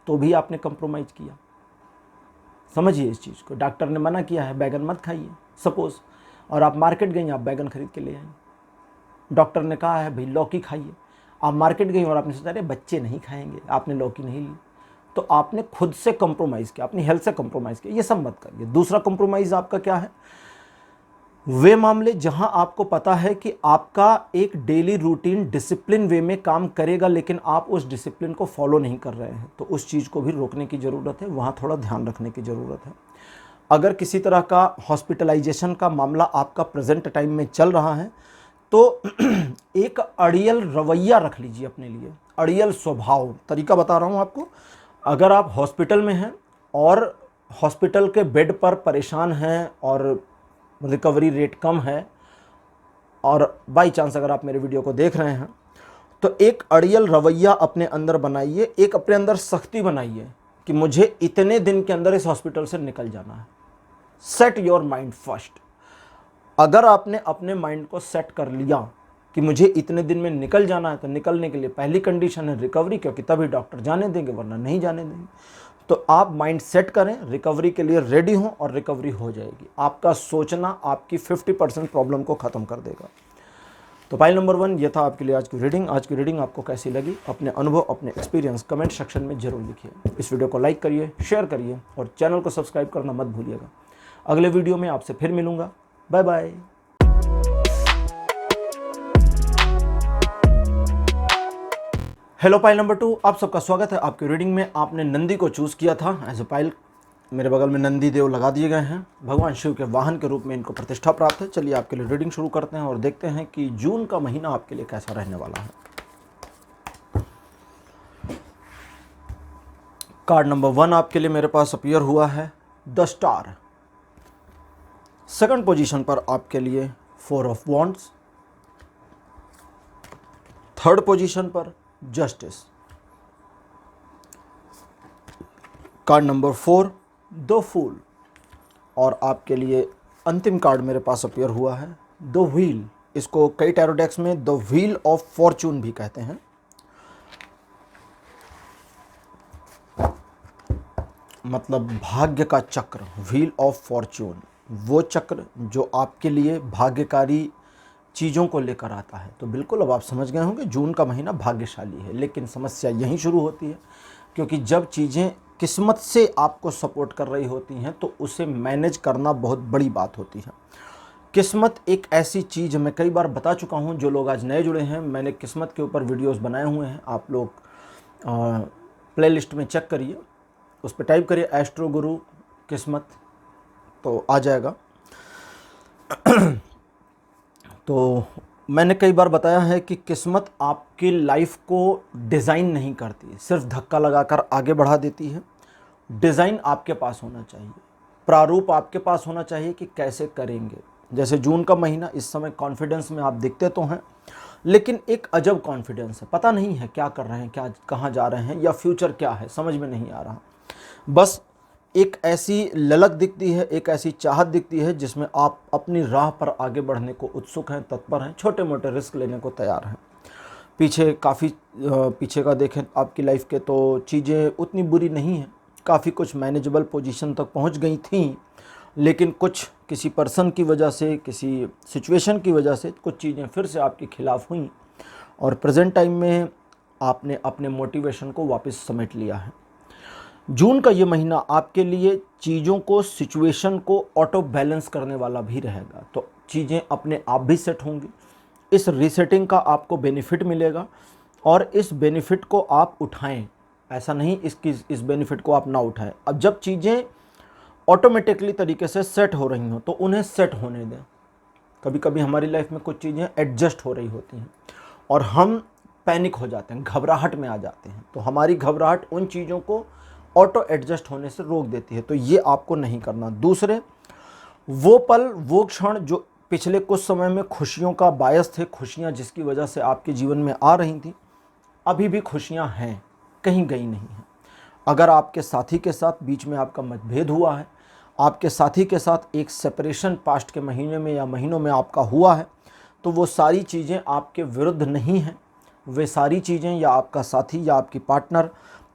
तो भी आपने कंप्रोमाइज़ किया। समझिए इस चीज़ को। डॉक्टर ने मना किया है बैगन मत खाइए सपोज़, और आप मार्केट गई, आप बैगन खरीद के ले आई। डॉक्टर ने कहा है भाई लौकी खाइए, आप मार्केट गई और आपने सोचा अरे बच्चे नहीं खाएंगे, आपने लौकी नहीं ली, तो आपने खुद से कंप्रोमाइज़ किया, अपनी हेल्थ से कंप्रोमाइज़ किया। ये सब मत करिए। दूसरा कंप्रोमाइज़ आपका क्या है? वे मामले जहां आपको पता है कि आपका एक डेली रूटीन डिसिप्लिन वे में काम करेगा, लेकिन आप उस डिसिप्लिन को फॉलो नहीं कर रहे हैं, तो उस चीज़ को भी रोकने की ज़रूरत है, वहाँ थोड़ा ध्यान रखने की ज़रूरत है। अगर किसी तरह का हॉस्पिटलाइजेशन का मामला आपका प्रेजेंट टाइम में चल रहा है, तो एक अड़ियल रवैया रख लीजिए अपने लिए, अड़ियल स्वभाव। तरीका बता रहा हूँ आपको। अगर आप हॉस्पिटल में हैं और हॉस्पिटल के बेड पर परेशान हैं और रिकवरी रेट कम है, और बाई चांस अगर आप मेरे वीडियो को देख रहे हैं, तो एक अड़ियल रवैया अपने अंदर बनाइए, एक अपने अंदर सख्ती बनाइए कि मुझे इतने दिन के अंदर इस हॉस्पिटल से निकल जाना है। Set your mind first. अगर आपने अपने माइंड को सेट कर लिया कि मुझे इतने दिन में निकल जाना है, तो निकलने के लिए पहली कंडीशन है रिकवरी, क्योंकि तभी डॉक्टर जाने देंगे, वरना नहीं जाने देंगे। तो आप माइंड सेट करें, रिकवरी के लिए रेडी हों, और रिकवरी हो जाएगी। आपका सोचना आपकी 50% प्रॉब्लम को ख़त्म कर देगा। तो फाइल नंबर 1 ये था आपके लिए आज की रीडिंग। आज की रीडिंग आपको कैसी लगी? अपने अनुभव, अपने एक्सपीरियंस कमेंट सेक्शन में जरूर लिखिए। इस वीडियो को लाइक करिए, शेयर करिए, और चैनल को सब्सक्राइब करना मत भूलिएगा। अगले वीडियो में आपसे फिर मिलूंगा। Bye bye. Hello pile number 2, आप सबका स्वागत है आपकी रीडिंग में। आपने नंदी को चूज़ किया था एज ए पाइल। मेरे बगल में नंदी देव लगा दिए गए हैं, भगवान शिव के वाहन के रूप में इनको प्रतिष्ठा प्राप्त है। चलिए आपके लिए रीडिंग शुरू करते हैं और देखते हैं कि जून का महीना आपके लिए कैसा रहने वाला है। कार्ड नंबर 1 आपके लिए मेरे पास अपीयर हुआ है द स्टार। सेकंड पोजीशन पर आपके लिए 4 ऑफ वॉन्ड्स। थर्ड पोजीशन पर justice. Card number 4 the fool. और आपके लिए अंतिम कार्ड मेरे पास अपीयर हुआ है द व्हील। इसको कई टैरो डेक्स में द व्हील ऑफ फॉर्चून भी कहते हैं। मतलब भाग्य का चक्र, व्हील ऑफ फॉर्चून, वो चक्र जो आपके लिए भाग्यकारी चीज़ों को लेकर आता है। तो बिल्कुल अब आप समझ गए होंगे जून का महीना भाग्यशाली है। लेकिन समस्या यहीं शुरू होती है, क्योंकि जब चीज़ें किस्मत से आपको सपोर्ट कर रही होती हैं तो उसे मैनेज करना बहुत बड़ी बात होती है। किस्मत एक ऐसी चीज़, मैं कई बार बता चुका हूं, जो लोग आज नए जुड़े हैं, मैंने किस्मत के ऊपर वीडियोस बनाए हुए हैं। आप लोग प्लेलिस्ट में चेक करिए, उस पर टाइप करिए एस्ट्रो गुरु किस्मत, तो आ जाएगा। तो मैंने कई बार बताया है कि किस्मत आपकी लाइफ को डिज़ाइन नहीं करती, सिर्फ धक्का लगाकर आगे बढ़ा देती है। डिज़ाइन आपके पास होना चाहिए, प्रारूप आपके पास होना चाहिए कि कैसे करेंगे। जैसे जून का महीना, इस समय कॉन्फिडेंस में आप दिखते तो हैं, लेकिन एक अजब कॉन्फिडेंस है। पता नहीं है क्या कर रहे हैं, क्या कहाँ जा रहे हैं, या फ्यूचर क्या है, समझ में नहीं आ रहा। बस एक ऐसी ललक दिखती है, एक ऐसी चाहत दिखती है जिसमें आप अपनी राह पर आगे बढ़ने को उत्सुक हैं, तत्पर हैं, छोटे मोटे रिस्क लेने को तैयार हैं। पीछे काफ़ी पीछे का देखें आपकी लाइफ के, तो चीज़ें उतनी बुरी नहीं हैं, काफ़ी कुछ मैनेजेबल पोजीशन तक पहुंच गई थी। लेकिन कुछ किसी पर्सन की वजह से, किसी सिचुएशन की वजह से कुछ चीज़ें फिर से आपके खिलाफ हुई, और प्रेजेंट टाइम में आपने अपने मोटिवेशन को वापस समेट लिया है। जून का ये महीना आपके लिए चीज़ों को, सिचुएशन को ऑटो बैलेंस करने वाला भी रहेगा। तो चीज़ें अपने आप भी सेट होंगी, इस रीसेटिंग का आपको बेनिफिट मिलेगा, और इस बेनिफिट को आप उठाएं। ऐसा नहीं इस बेनिफिट को आप ना उठाएं। अब जब चीज़ें ऑटोमेटिकली तरीके से सेट हो रही हों तो उन्हें सेट होने दें। कभी कभी हमारी लाइफ में कुछ चीज़ें एडजस्ट हो रही होती हैं और हम पैनिक हो जाते हैं, घबराहट में आ जाते हैं। तो हमारी घबराहट उन चीज़ों को ऑटो एडजस्ट होने से रोक देती है, तो ये आपको नहीं करना। दूसरे, वो पल, वो क्षण जो पिछले कुछ समय में खुशियों का बायस थे, खुशियाँ जिसकी वजह से आपके जीवन में आ रही थी, अभी भी खुशियाँ हैं, कहीं गई नहीं हैं। अगर आपके साथी के साथ बीच में आपका मतभेद हुआ है, आपके साथी के साथ एक सेपरेशन पास्ट के महीने में या महीनों में आपका हुआ है, तो वो सारी चीज़ें आपके विरुद्ध नहीं हैं। वे सारी चीज़ें, या आपका साथी या आपकी पार्टनर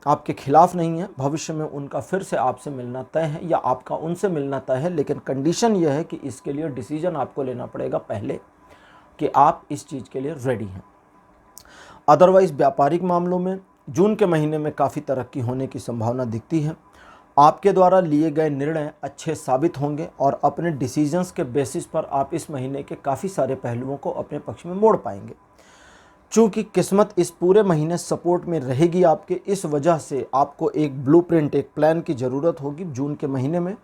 आपके खिलाफ नहीं है। भविष्य में उनका फिर से आपसे मिलना तय है, या आपका उनसे मिलना तय है। लेकिन कंडीशन यह है कि इसके लिए डिसीजन आपको लेना पड़ेगा पहले, कि आप इस चीज़ के लिए रेडी हैं। अदरवाइज़ व्यापारिक मामलों में जून के महीने में काफ़ी तरक्की होने की संभावना दिखती है। आपके द्वारा लिए गए निर्णय अच्छे साबित होंगे, और अपने डिसीजंस के बेसिस पर आप इस महीने के काफ़ी सारे पहलुओं को अपने पक्ष में मोड़ पाएंगे। चूँकि किस्मत इस पूरे महीने सपोर्ट में रहेगी आपके, इस वजह से आपको एक ब्लूप्रिंट, एक प्लान की ज़रूरत होगी जून के महीने में।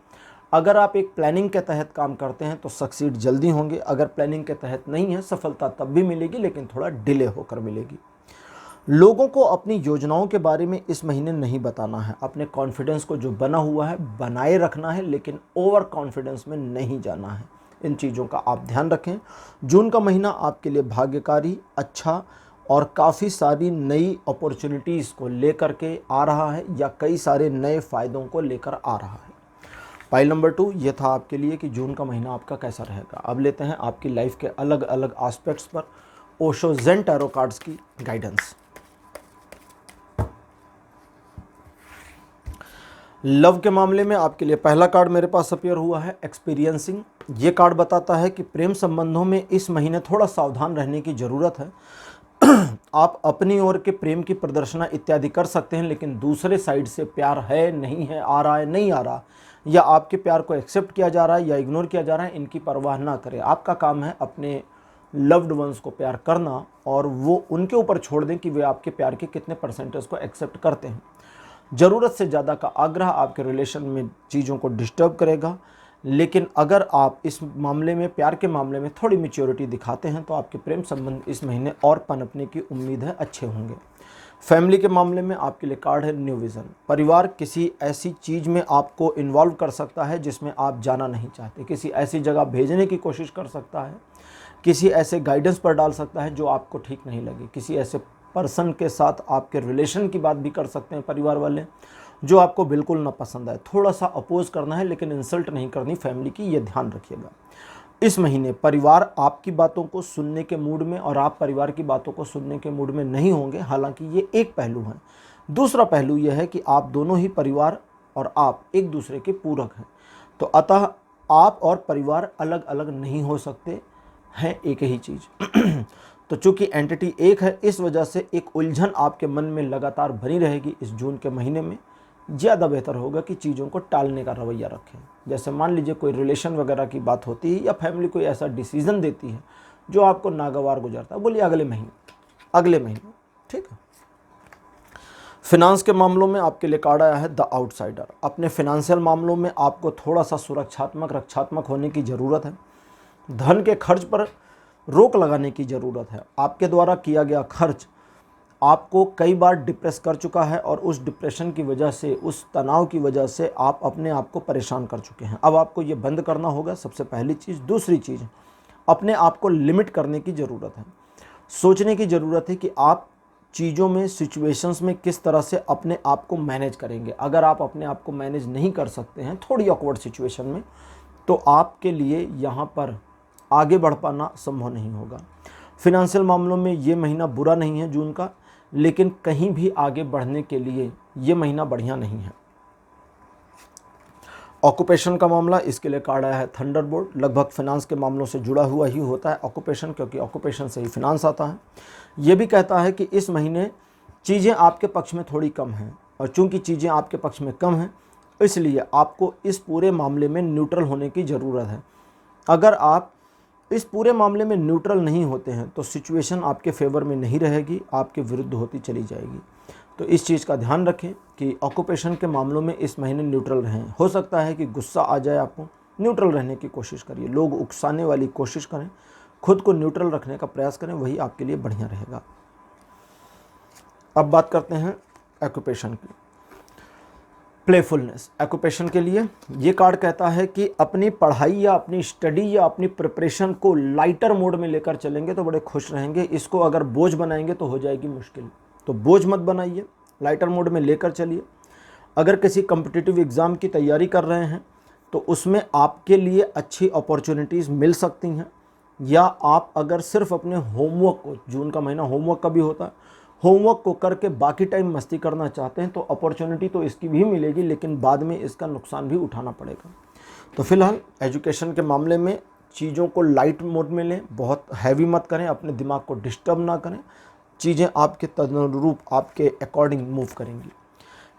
अगर आप एक प्लानिंग के तहत काम करते हैं तो सक्सीड जल्दी होंगे। अगर प्लानिंग के तहत नहीं है, सफलता तब भी मिलेगी, लेकिन थोड़ा डिले होकर मिलेगी। लोगों को अपनी योजनाओं के बारे में इस महीने नहीं बताना है। अपने कॉन्फिडेंस को जो बना हुआ है बनाए रखना है, लेकिन ओवर कॉन्फिडेंस में नहीं जाना है। इन चीज़ों का आप ध्यान रखें। जून का महीना आपके लिए भाग्यकारी, अच्छा और काफ़ी सारी नई अपॉर्चुनिटीज़ को लेकर के आ रहा है, या कई सारे नए फ़ायदों को लेकर आ रहा है। पाइल नंबर 2 ये था आपके लिए कि जून का महीना आपका कैसा रहेगा। अब लेते हैं आपकी लाइफ के अलग अलग एस्पेक्ट्स पर ओशो ज़ेन टैरो कार्ड्स की गाइडेंस। लव के मामले में आपके लिए पहला कार्ड मेरे पास अपीयर हुआ है एक्सपीरियंसिंग। ये कार्ड बताता है कि प्रेम संबंधों में इस महीने थोड़ा सावधान रहने की ज़रूरत है। आप अपनी ओर के प्रेम की प्रदर्शना इत्यादि कर सकते हैं, लेकिन दूसरे साइड से प्यार है, नहीं है, आ रहा है, नहीं आ रहा, या आपके प्यार को एक्सेप्ट किया जा रहा है या इग्नोर किया जा रहा है, इनकी परवाह ना करें। आपका काम है अपने लव्ड वंस को प्यार करना, और वो उनके ऊपर छोड़ दें कि वे आपके प्यार के कितने परसेंटेज को एक्सेप्ट करते हैं। ज़रूरत से ज़्यादा का आग्रह आपके रिलेशन में चीज़ों को डिस्टर्ब करेगा। लेकिन अगर आप इस मामले में, प्यार के मामले में थोड़ी मैच्योरिटी दिखाते हैं, तो आपके प्रेम संबंध इस महीने और पनपने की उम्मीद है, अच्छे होंगे। फैमिली के मामले में आपके लिए कार्ड है न्यू विज़न। परिवार किसी ऐसी चीज़ में आपको इन्वॉल्व कर सकता है जिसमें आप जाना नहीं चाहते, किसी ऐसी जगह भेजने की कोशिश कर सकता है, किसी ऐसे गाइडेंस पर डाल सकता है जो आपको ठीक नहीं लगे, किसी ऐसे पर्सन के साथ आपके रिलेशन की बात भी कर सकते हैं परिवार वाले, जो आपको बिल्कुल ना पसंद आए। थोड़ा सा अपोज करना है लेकिन इंसल्ट नहीं करनी फैमिली की, ये ध्यान रखिएगा। इस महीने परिवार आपकी बातों को सुनने के मूड में और आप परिवार की बातों को सुनने के मूड में नहीं होंगे, हालांकि ये एक पहलू है। दूसरा पहलू यह है कि आप दोनों ही परिवार और आप एक दूसरे के पूरक हैं, तो अतः आप और परिवार अलग अलग नहीं हो सकते हैं, एक ही चीज़। तो चूंकि एंटिटी एक है, इस वजह से एक उलझन आपके मन में लगातार बनी रहेगी। इस जून के महीने में ज़्यादा बेहतर होगा कि चीज़ों को टालने का रवैया रखें। जैसे मान लीजिए कोई रिलेशन वगैरह की बात होती है या फैमिली कोई ऐसा डिसीज़न देती है जो आपको नागवार गुजरता है, बोलिए अगले महीने, ठीक है। फिनांस के मामलों में आपके लिए कार्ड आया है द आउटसाइडर। अपने फिनेंशियल मामलों में आपको थोड़ा सा रक्षात्मक होने की ज़रूरत है। धन के खर्च पर रोक लगाने की ज़रूरत है। आपके द्वारा किया गया खर्च आपको कई बार डिप्रेस कर चुका है और उस डिप्रेशन की वजह से, उस तनाव की वजह से आप अपने आप को परेशान कर चुके हैं। अब आपको ये बंद करना होगा, सबसे पहली चीज़। दूसरी चीज़, अपने आप को लिमिट करने की ज़रूरत है। सोचने की ज़रूरत है कि आप चीज़ों में, सिचुएशंस में किस तरह से अपने आप को मैनेज करेंगे। अगर आप अपने आप को मैनेज नहीं कर सकते हैं थोड़ी ऑकवर्ड सिचुएशन में, तो आपके लिए यहाँ पर आगे बढ़ पाना संभव नहीं होगा। फिनेंशियल मामलों में ये महीना बुरा नहीं है जून का, लेकिन कहीं भी आगे बढ़ने के लिए ये महीना बढ़िया नहीं है। ऑक्यूपेशन का मामला, इसके लिए कार्ड आया है थंडरबोल्ट। लगभग फिनांस के मामलों से जुड़ा हुआ ही होता है ऑक्यूपेशन, क्योंकि ऑक्यूपेशन से ही फिनांस आता है। ये भी कहता है कि इस महीने चीज़ें आपके पक्ष में थोड़ी कम हैं, और चूंकि चीज़ें आपके पक्ष में कम हैं इसलिए आपको इस पूरे मामले में न्यूट्रल होने की ज़रूरत है। अगर आप इस पूरे मामले में न्यूट्रल नहीं होते हैं तो सिचुएशन आपके फेवर में नहीं रहेगी, आपके विरुद्ध होती चली जाएगी। तो इस चीज़ का ध्यान रखें कि ऑक्यूपेशन के मामलों में इस महीने न्यूट्रल रहें। हो सकता है कि गुस्सा आ जाए आपको, न्यूट्रल रहने की कोशिश करिए। लोग उकसाने वाली कोशिश करें, खुद को न्यूट्रल रखने का प्रयास करें, वही आपके लिए बढ़िया रहेगा। अब बात करते हैं ऑक्यूपेशन की। प्लेफुलनेस, ऑक्यूपेशन के लिए ये कार्ड कहता है कि अपनी पढ़ाई या अपनी स्टडी या अपनी प्रिपरेशन को लाइटर मोड में लेकर चलेंगे तो बड़े खुश रहेंगे। इसको अगर बोझ बनाएंगे तो हो जाएगी मुश्किल। तो बोझ मत बनाइए, लाइटर मोड में लेकर चलिए। अगर किसी कम्पिटिटिव एग्ज़ाम की तैयारी कर रहे हैं तो उसमें आपके लिए अच्छी अपॉर्चुनिटीज़ मिल सकती हैं, या आप अगर सिर्फ अपने होमवर्क को, जून का महीना होमवर्क का भी होता है, होमवर्क को करके बाकी टाइम मस्ती करना चाहते हैं तो अपॉर्चुनिटी तो इसकी भी मिलेगी, लेकिन बाद में इसका नुकसान भी उठाना पड़ेगा। तो फिलहाल एजुकेशन के मामले में चीज़ों को लाइट मोड में लें, बहुत हैवी मत करें, अपने दिमाग को डिस्टर्ब ना करें। चीज़ें आपके तदनुरूप, आपके अकॉर्डिंग मूव करेंगी।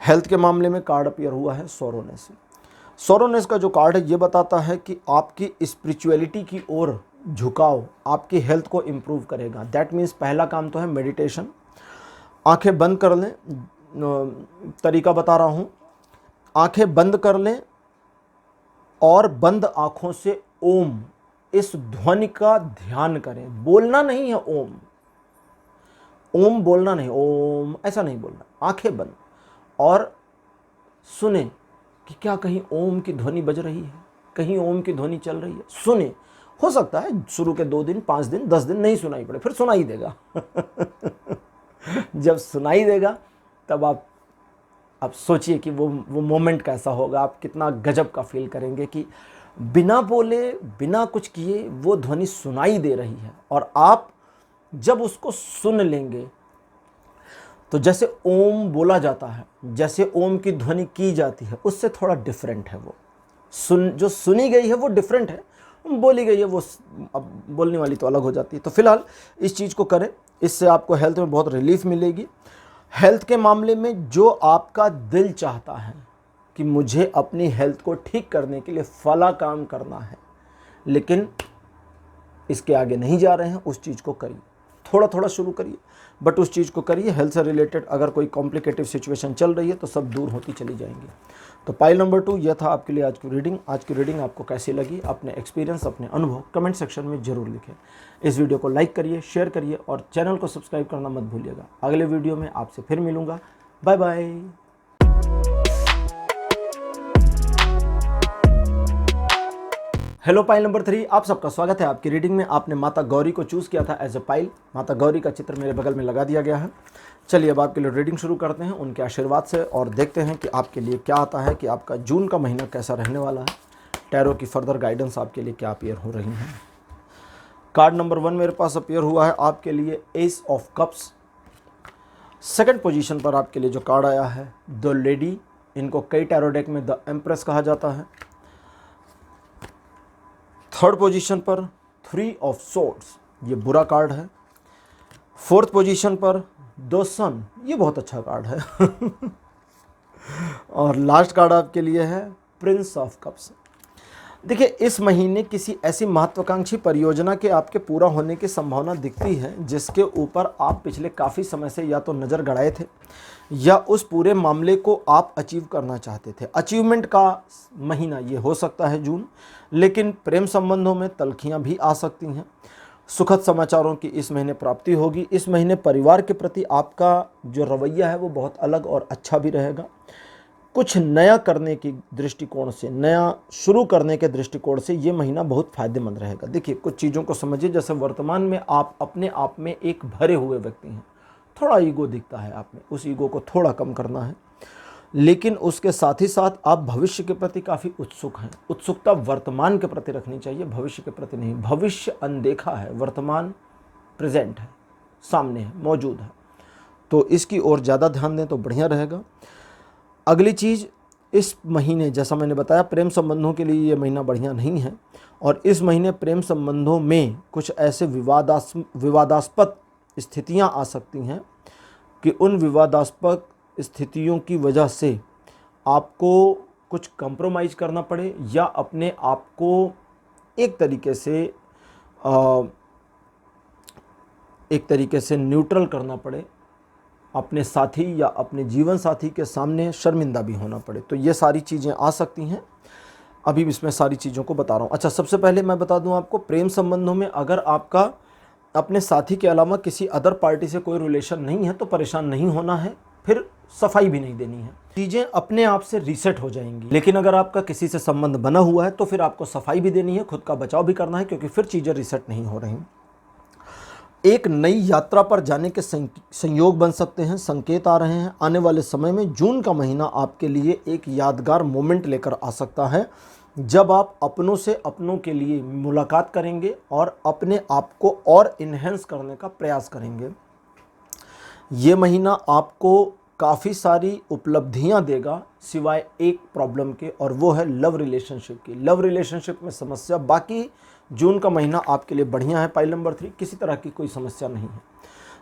हेल्थ के मामले में कार्ड अपीयर हुआ है सोरोनेस। सोरोनेस का जो कार्ड है ये बताता है कि आपकी स्पिरिचुअलिटी की ओर झुकाव आपकी हेल्थ को इम्प्रूव करेगा। दैट मीन्स पहला काम तो है मेडिटेशन। आंखें बंद कर लें, तरीका बता रहा हूँ। आंखें बंद कर लें और बंद आँखों से ओम, इस ध्वनि का ध्यान करें। बोलना नहीं है ओम, ओम बोलना नहीं, ओम ऐसा नहीं बोलना। आंखें बंद और सुने कि क्या कहीं ओम की ध्वनि बज रही है, कहीं ओम की ध्वनि चल रही है। सुने, हो सकता है शुरू के 2 दिन, 5 दिन, 10 दिन नहीं सुनाई पड़े, फिर सुनाई देगा। जब सुनाई देगा तब आप सोचिए कि वो मोमेंट कैसा होगा, आप कितना गजब का फील करेंगे कि बिना बोले, बिना कुछ किए वो ध्वनि सुनाई दे रही है। और आप जब उसको सुन लेंगे तो जैसे ओम बोला जाता है, जैसे ओम की ध्वनि की जाती है, उससे थोड़ा डिफरेंट है वो। जो सुनी गई है वो डिफरेंट है, बोली गई है वो, अब बोलने वाली तो अलग हो जाती है। तो फिलहाल इस चीज़ को करें, इससे आपको हेल्थ में बहुत रिलीफ मिलेगी। हेल्थ के मामले में जो आपका दिल चाहता है कि मुझे अपनी हेल्थ को ठीक करने के लिए फला काम करना है, लेकिन इसके आगे नहीं जा रहे हैं, उस चीज़ को करिए। थोड़ा थोड़ा शुरू करिए, बट उस चीज़ को करिए। हेल्थ से रिलेटेड अगर कोई कॉम्प्लिकेटिव सिचुएशन चल रही है तो सब दूर होती चली जाएंगी। तो पाइल नंबर 2 यह था आपके लिए आज की रीडिंग। आज की रीडिंग आपको कैसी लगी, अपने एक्सपीरियंस, अपने अनुभव कमेंट सेक्शन में ज़रूर लिखें। इस वीडियो को लाइक करिए, शेयर करिए और चैनल को सब्सक्राइब करना मत भूलिएगा। अगले वीडियो में आपसे फिर मिलूँगा। Bye bye. Hello pile number 3, आप सबका स्वागत है आपकी रीडिंग में। आपने माता गौरी को चूज़ किया था एज ए पाइल। माता गौरी का चित्र मेरे बगल में लगा दिया गया है। चलिए अब आपके लिए रीडिंग शुरू करते हैं उनके आशीर्वाद से और देखते हैं कि आपके लिए क्या आता है, कि आपका जून का महीना कैसा रहने वाला है। टैरो की फर्दर गाइडेंस आपके लिए क्या अपीयर हो रही है। कार्ड नंबर 1 मेरे पास अपीयर हुआ है आपके लिए S of cups. Second position पर आपके लिए जो कार्ड आया है द लेडी, इनको कई टैरो डेक में द एम्प्रेस कहा जाता है। थर्ड पोजीशन पर 3 ऑफ सोर्ड्स, ये बुरा कार्ड है। फोर्थ पोजीशन पर द सन, ये बहुत अच्छा कार्ड है। और लास्ट कार्ड आपके लिए है प्रिंस ऑफ कप्स। देखिए, इस महीने किसी ऐसी महत्वाकांक्षी परियोजना के आपके पूरा होने की संभावना दिखती है जिसके ऊपर आप पिछले काफ़ी समय से या तो नज़र गड़ाए थे या उस पूरे मामले को आप अचीव करना चाहते थे। अचीवमेंट का महीना ये हो सकता है जून, लेकिन प्रेम संबंधों में तल्खियाँ भी आ सकती हैं। सुखद समाचारों की इस महीने प्राप्ति होगी। इस महीने परिवार के प्रति आपका जो रवैया है वो बहुत अलग और अच्छा भी रहेगा। कुछ नया करने की दृष्टिकोण से, नया शुरू करने के दृष्टिकोण से ये महीना बहुत फायदेमंद रहेगा। देखिए, कुछ चीज़ों को समझिए, जैसे वर्तमान में आप अपने आप में एक भरे हुए व्यक्ति हैं, थोड़ा ईगो दिखता है आप में, उस ईगो को थोड़ा कम करना है। लेकिन उसके साथ ही साथ आप भविष्य के प्रति काफ़ी उत्सुक हैं। उत्सुकता वर्तमान के प्रति रखनी चाहिए, भविष्य के प्रति नहीं। भविष्य अनदेखा है, वर्तमान प्रेजेंट है, सामने है, मौजूद है, तो इसकी ओर ज़्यादा ध्यान दें तो बढ़िया रहेगा। अगली चीज़, इस महीने जैसा मैंने बताया प्रेम संबंधों के लिए ये महीना बढ़िया नहीं है और इस महीने प्रेम संबंधों में कुछ ऐसे विवादास्पद स्थितियां आ सकती हैं कि उन विवादास्पद स्थितियों की वजह से आपको कुछ कंप्रोमाइज़ करना पड़े या अपने आप को एक तरीके से न्यूट्रल करना पड़े, अपने साथी या अपने जीवन साथी के सामने शर्मिंदा भी होना पड़े। तो ये सारी चीज़ें आ सकती हैं। अभी इसमें सारी चीज़ों को बता रहा हूँ। अच्छा, सबसे पहले मैं बता दूँ आपको, प्रेम संबंधों में अगर आपका अपने साथी के अलावा किसी अदर पार्टी से कोई रिलेशन नहीं है तो परेशान नहीं होना है, फिर सफाई भी नहीं देनी है, चीज़ें अपने आप से रीसेट हो जाएंगी। लेकिन अगर आपका किसी से संबंध बना हुआ है तो फिर आपको सफाई भी देनी है, खुद का बचाव भी करना है, क्योंकि फिर चीज़ें रीसेट नहीं हो रही। एक नई यात्रा पर जाने के संयोग बन सकते हैं, संकेत आ रहे हैं। आने वाले समय में जून का महीना आपके लिए एक यादगार मोमेंट लेकर आ सकता है जब आप अपनों से अपनों के लिए मुलाकात करेंगे और अपने आप को और इन्हेंस करने का प्रयास करेंगे। ये महीना आपको काफ़ी सारी उपलब्धियां देगा सिवाय एक प्रॉब्लम के, और वो है लव रिलेशनशिप की। लव रिलेशनशिप में समस्या, बाकी जून का महीना आपके लिए बढ़िया है। पाइल नंबर 3, किसी तरह की कोई समस्या नहीं है।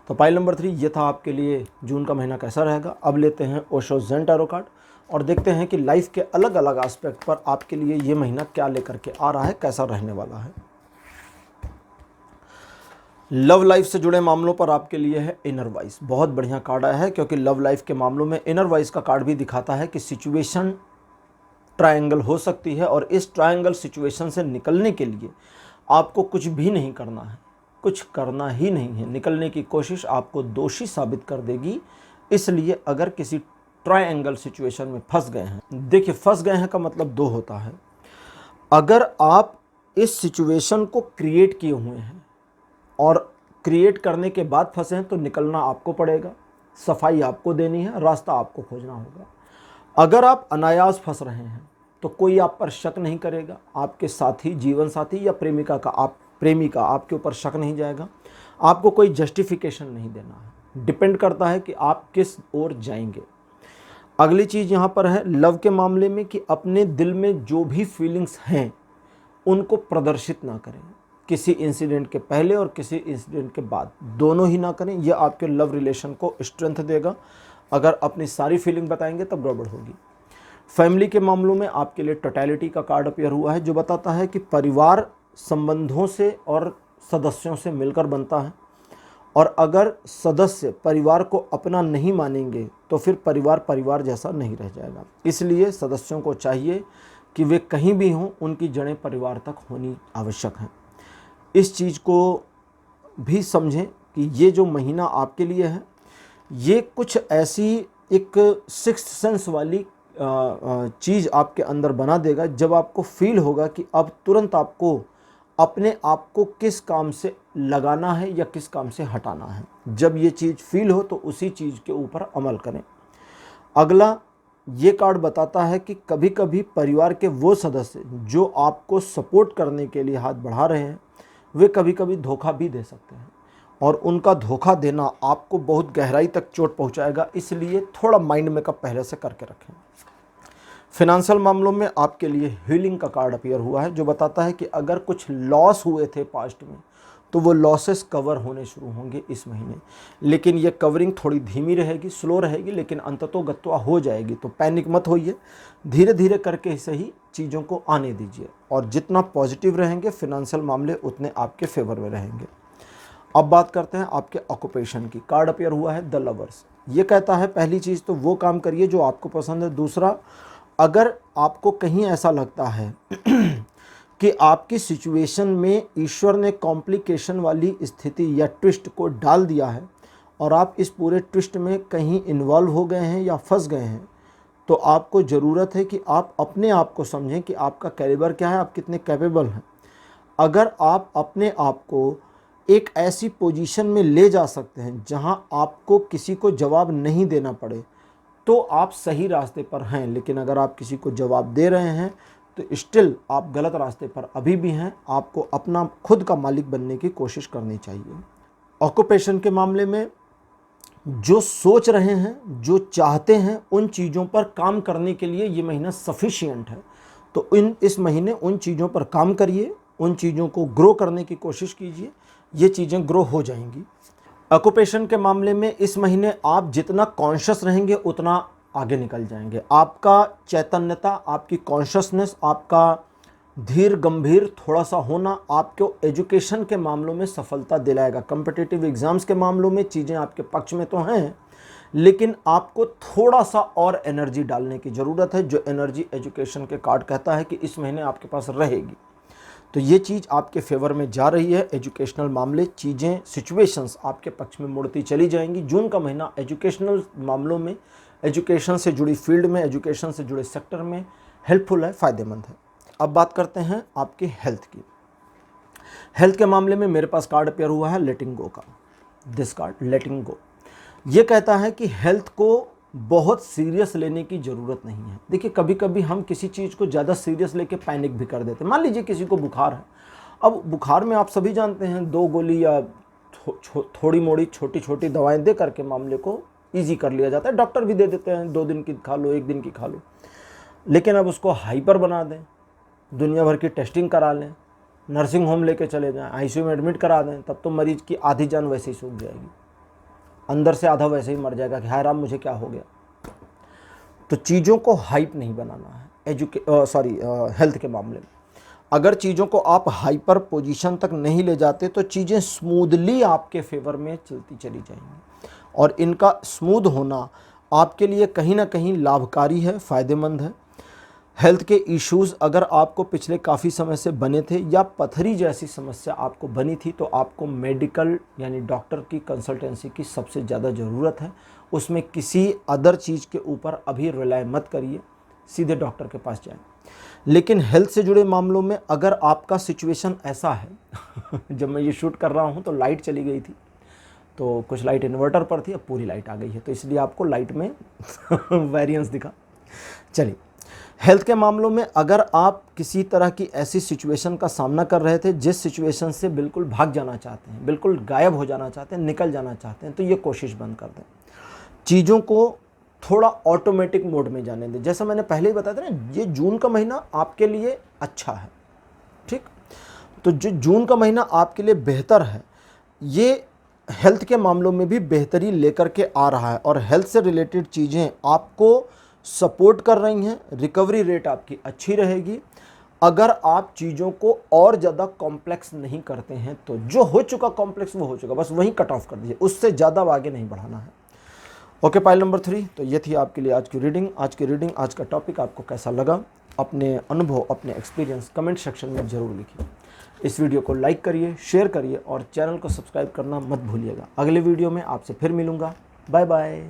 तो पाइल नंबर 3 ये था आपके लिए जून का महीना कैसा रहेगा। अब लेते हैं ओशो ज़ेन टैरो कार्ड और देखते हैं कि लाइफ के अलग अलग एस्पेक्ट पर आपके लिए ये महीना क्या लेकर के आ रहा है, कैसा रहने वाला है। लव लाइफ से जुड़े मामलों पर आपके लिए है इनर वाइस। बहुत बढ़िया कार्ड आया है, क्योंकि लव लाइफ के मामलों में इनर वाइस का कार्ड भी दिखाता है कि सिचुएशन ट्रायंगल हो सकती है और इस ट्रायंगल सिचुएशन से निकलने के लिए आपको कुछ भी नहीं करना है, कुछ करना ही नहीं है। निकलने की कोशिश आपको दोषी साबित कर देगी। इसलिए अगर किसी ट्रायंगल सिचुएशन में फंस गए हैं, देखिए फंस गए हैं का मतलब दो होता है। अगर आप इस सिचुएशन को क्रिएट किए हुए हैं और क्रिएट करने के बाद फंसे हैं तो निकलना आपको पड़ेगा, सफाई आपको देनी है, रास्ता आपको खोजना होगा। अगर आप अनायास फंस रहे हैं तो कोई आप पर शक नहीं करेगा, आपके साथी, जीवन साथी या प्रेमिका आपके ऊपर शक नहीं जाएगा। आपको कोई जस्टिफिकेशन नहीं देना है, डिपेंड करता है कि आप किस ओर जाएंगे। अगली चीज़ यहाँ पर है लव के मामले में कि अपने दिल में जो भी फीलिंग्स हैं उनको प्रदर्शित ना करें, किसी इंसिडेंट के पहले और किसी इंसिडेंट के बाद, दोनों ही ना करें। यह आपके लव रिलेशन को स्ट्रेंथ देगा। अगर अपनी सारी फीलिंग बताएंगे तब गड़बड़ होगी। फैमिली के मामलों में आपके लिए टोटलिटी का कार्ड अपीयर हुआ है, जो बताता है कि परिवार संबंधों से और सदस्यों से मिलकर बनता है, और अगर सदस्य परिवार को अपना नहीं मानेंगे तो फिर परिवार जैसा नहीं रह जाएगा। इसलिए सदस्यों को चाहिए कि वे कहीं भी हों, उनकी जड़ें परिवार तक होनी आवश्यक हैं। इस चीज़ को भी समझें कि ये जो महीना आपके लिए है, ये कुछ ऐसी एक सिक्स्थ सेंस वाली चीज़ आपके अंदर बना देगा जब आपको फील होगा कि अब तुरंत आपको अपने आप को किस काम से लगाना है या किस काम से हटाना है। जब ये चीज़ फील हो तो उसी चीज़ के ऊपर अमल करें। अगला ये कार्ड बताता है कि कभी कभी परिवार के वो सदस्य जो आपको सपोर्ट करने के लिए हाथ बढ़ा रहे हैं वे कभी कभी धोखा भी दे सकते हैं और उनका धोखा देना आपको बहुत गहराई तक चोट पहुंचाएगा, इसलिए थोड़ा माइंड मेकअप पहले से करके रखें। फिनेंशियल मामलों में आपके लिए हीलिंग का कार्ड अपीयर हुआ है जो बताता है कि अगर कुछ लॉस हुए थे पास्ट में तो वो लॉसेस कवर होने शुरू होंगे इस महीने, लेकिन ये कवरिंग थोड़ी धीमी रहेगी, स्लो रहेगी, लेकिन अंततोगत्वा हो जाएगी। तो पैनिक मत होइए, धीरे धीरे करके सही चीज़ों को आने दीजिए और जितना पॉजिटिव रहेंगे फिनेंशियल मामले उतने आपके फेवर में रहेंगे। अब बात करते हैं आपके ऑक्यूपेशन की। कार्ड अपीयर हुआ है द लवर्स। ये कहता है पहली चीज़ तो वो काम करिए जो आपको पसंद है। दूसरा, अगर आपको कहीं ऐसा लगता है कि आपकी सिचुएशन में ईश्वर ने कॉम्प्लिकेशन वाली स्थिति या ट्विस्ट को डाल दिया है और आप इस पूरे ट्विस्ट में कहीं इन्वॉल्व हो गए हैं या फंस गए हैं, तो आपको ज़रूरत है कि आप अपने आप को समझें कि आपका कैलिबर क्या है, आप कितने कैपेबल हैं। अगर आप अपने आप को एक ऐसी पोजीशन में ले जा सकते हैं जहां आपको किसी को जवाब नहीं देना पड़े तो आप सही रास्ते पर हैं, लेकिन अगर आप किसी को जवाब दे रहे हैं तो स्टिल आप गलत रास्ते पर अभी भी हैं। आपको अपना खुद का मालिक बनने की कोशिश करनी चाहिए। ऑक्यूपेशन के मामले में जो सोच रहे हैं, जो चाहते हैं, उन चीज़ों पर काम करने के लिए ये महीना सफिशिएंट है। तो इस महीने उन चीज़ों पर काम करिए, उन चीज़ों को ग्रो करने की कोशिश कीजिए, ये चीज़ें ग्रो हो जाएंगी। ऑक्यूपेशन के मामले में इस महीने आप जितना कॉन्शियस रहेंगे उतना आगे निकल जाएंगे। आपका चैतन्यता, आपकी कॉन्शियसनेस, आपका धीर गंभीर थोड़ा सा होना आपको एजुकेशन के मामलों में सफलता दिलाएगा। कॉम्पिटिटिव एग्ज़ाम्स के मामलों में चीज़ें आपके पक्ष में तो हैं, लेकिन आपको थोड़ा सा और एनर्जी डालने की ज़रूरत है, जो एनर्जी एजुकेशन के कार्ड कहता है कि इस महीने आपके पास रहेगी। तो ये चीज़ आपके फेवर में जा रही है। एजुकेशनल मामले, चीज़ें, सिचुएशंस आपके पक्ष में मुड़ती चली जाएंगी। जून का महीना एजुकेशनल मामलों में, एजुकेशन से जुड़ी फील्ड में, एजुकेशन से जुड़े सेक्टर में हेल्पफुल है, फ़ायदेमंद है। अब बात करते हैं आपकी हेल्थ की। हेल्थ के मामले में मेरे पास कार्ड अपीयर हुआ है लेटिंग गो का। दिस कार्ड लेटिंग गो ये कहता है कि हेल्थ को बहुत सीरियस लेने की ज़रूरत नहीं है। देखिए, कभी कभी हम किसी चीज़ को ज़्यादा सीरियस लेके पैनिक भी कर देते हैं। मान लीजिए किसी को बुखार है, अब बुखार में आप सभी जानते हैं 2 गोली या थोड़ी मोड़ी छोटी छोटी दवाएं दे करके मामले को ईजी कर लिया जाता है। डॉक्टर भी दे देते हैं 2 दिन की खा लो, 1 दिन की खा लो। लेकिन अब उसको हाइपर बना दें, दुनिया भर की टेस्टिंग करा लें, नर्सिंग होम लेके चले जाएं, आईसीयू में एडमिट करा दें, तब तो मरीज की आधी जान वैसे ही सूख जाएगी, अंदर से आधा वैसे ही मर जाएगा कि हाय राम मुझे क्या हो गया। तो चीज़ों को हाइप नहीं बनाना है। हेल्थ के मामले में अगर चीज़ों को आप हाइपर पोजीशन तक नहीं ले जाते तो चीज़ें स्मूथली आपके फेवर में चलती चली जाएंगी और इनका स्मूथ होना आपके लिए कहीं ना कहीं लाभकारी है, फ़ायदेमंद है। हेल्थ के इश्यूज़ अगर आपको पिछले काफ़ी समय से बने थे या पथरी जैसी समस्या आपको बनी थी तो आपको मेडिकल यानी डॉक्टर की कंसल्टेंसी की सबसे ज़्यादा ज़रूरत है। उसमें किसी अदर चीज़ के ऊपर अभी रिलाय मत करिए, सीधे डॉक्टर के पास जाएं। लेकिन हेल्थ से जुड़े मामलों में अगर आपका सिचुएशन ऐसा है जब मैं ये शूट कर रहा हूँ तो लाइट चली गई थी, तो कुछ लाइट इन्वर्टर पर थी, अब पूरी लाइट आ गई है, तो इसलिए आपको लाइट में वेरिएंस दिखा। चलिए, हेल्थ के मामलों में अगर आप किसी तरह की ऐसी सिचुएशन का सामना कर रहे थे जिस सिचुएशन से बिल्कुल भाग जाना चाहते हैं, बिल्कुल गायब हो जाना चाहते हैं, निकल जाना चाहते हैं, तो ये कोशिश बंद कर दें। चीज़ों को थोड़ा ऑटोमेटिक मोड में जाने दें। जैसा मैंने पहले ही बताया था ना, ये जून का महीना आपके लिए अच्छा है, ठीक। तो जो जून का महीना आपके लिए बेहतर है, ये हेल्थ के मामलों में भी बेहतरी लेकर के आ रहा है और हेल्थ से रिलेटेड चीज़ें आपको सपोर्ट कर रही हैं। रिकवरी रेट आपकी अच्छी रहेगी अगर आप चीज़ों को और ज़्यादा कॉम्प्लेक्स नहीं करते हैं। तो जो हो चुका कॉम्प्लेक्स वो हो चुका, बस वहीं कट ऑफ कर दीजिए, उससे ज़्यादा आगे नहीं बढ़ाना है। Okay, pile number 3। तो ये थी आपके लिए आज की रीडिंग। आज का टॉपिक आपको कैसा लगा, अपने अनुभव, अपने एक्सपीरियंस कमेंट सेक्शन में ज़रूर लिखिए। इस वीडियो को लाइक करिए, शेयर करिए और चैनल को सब्सक्राइब करना मत भूलिएगा। अगले वीडियो में आपसे फिर मिलूँगा। Bye bye.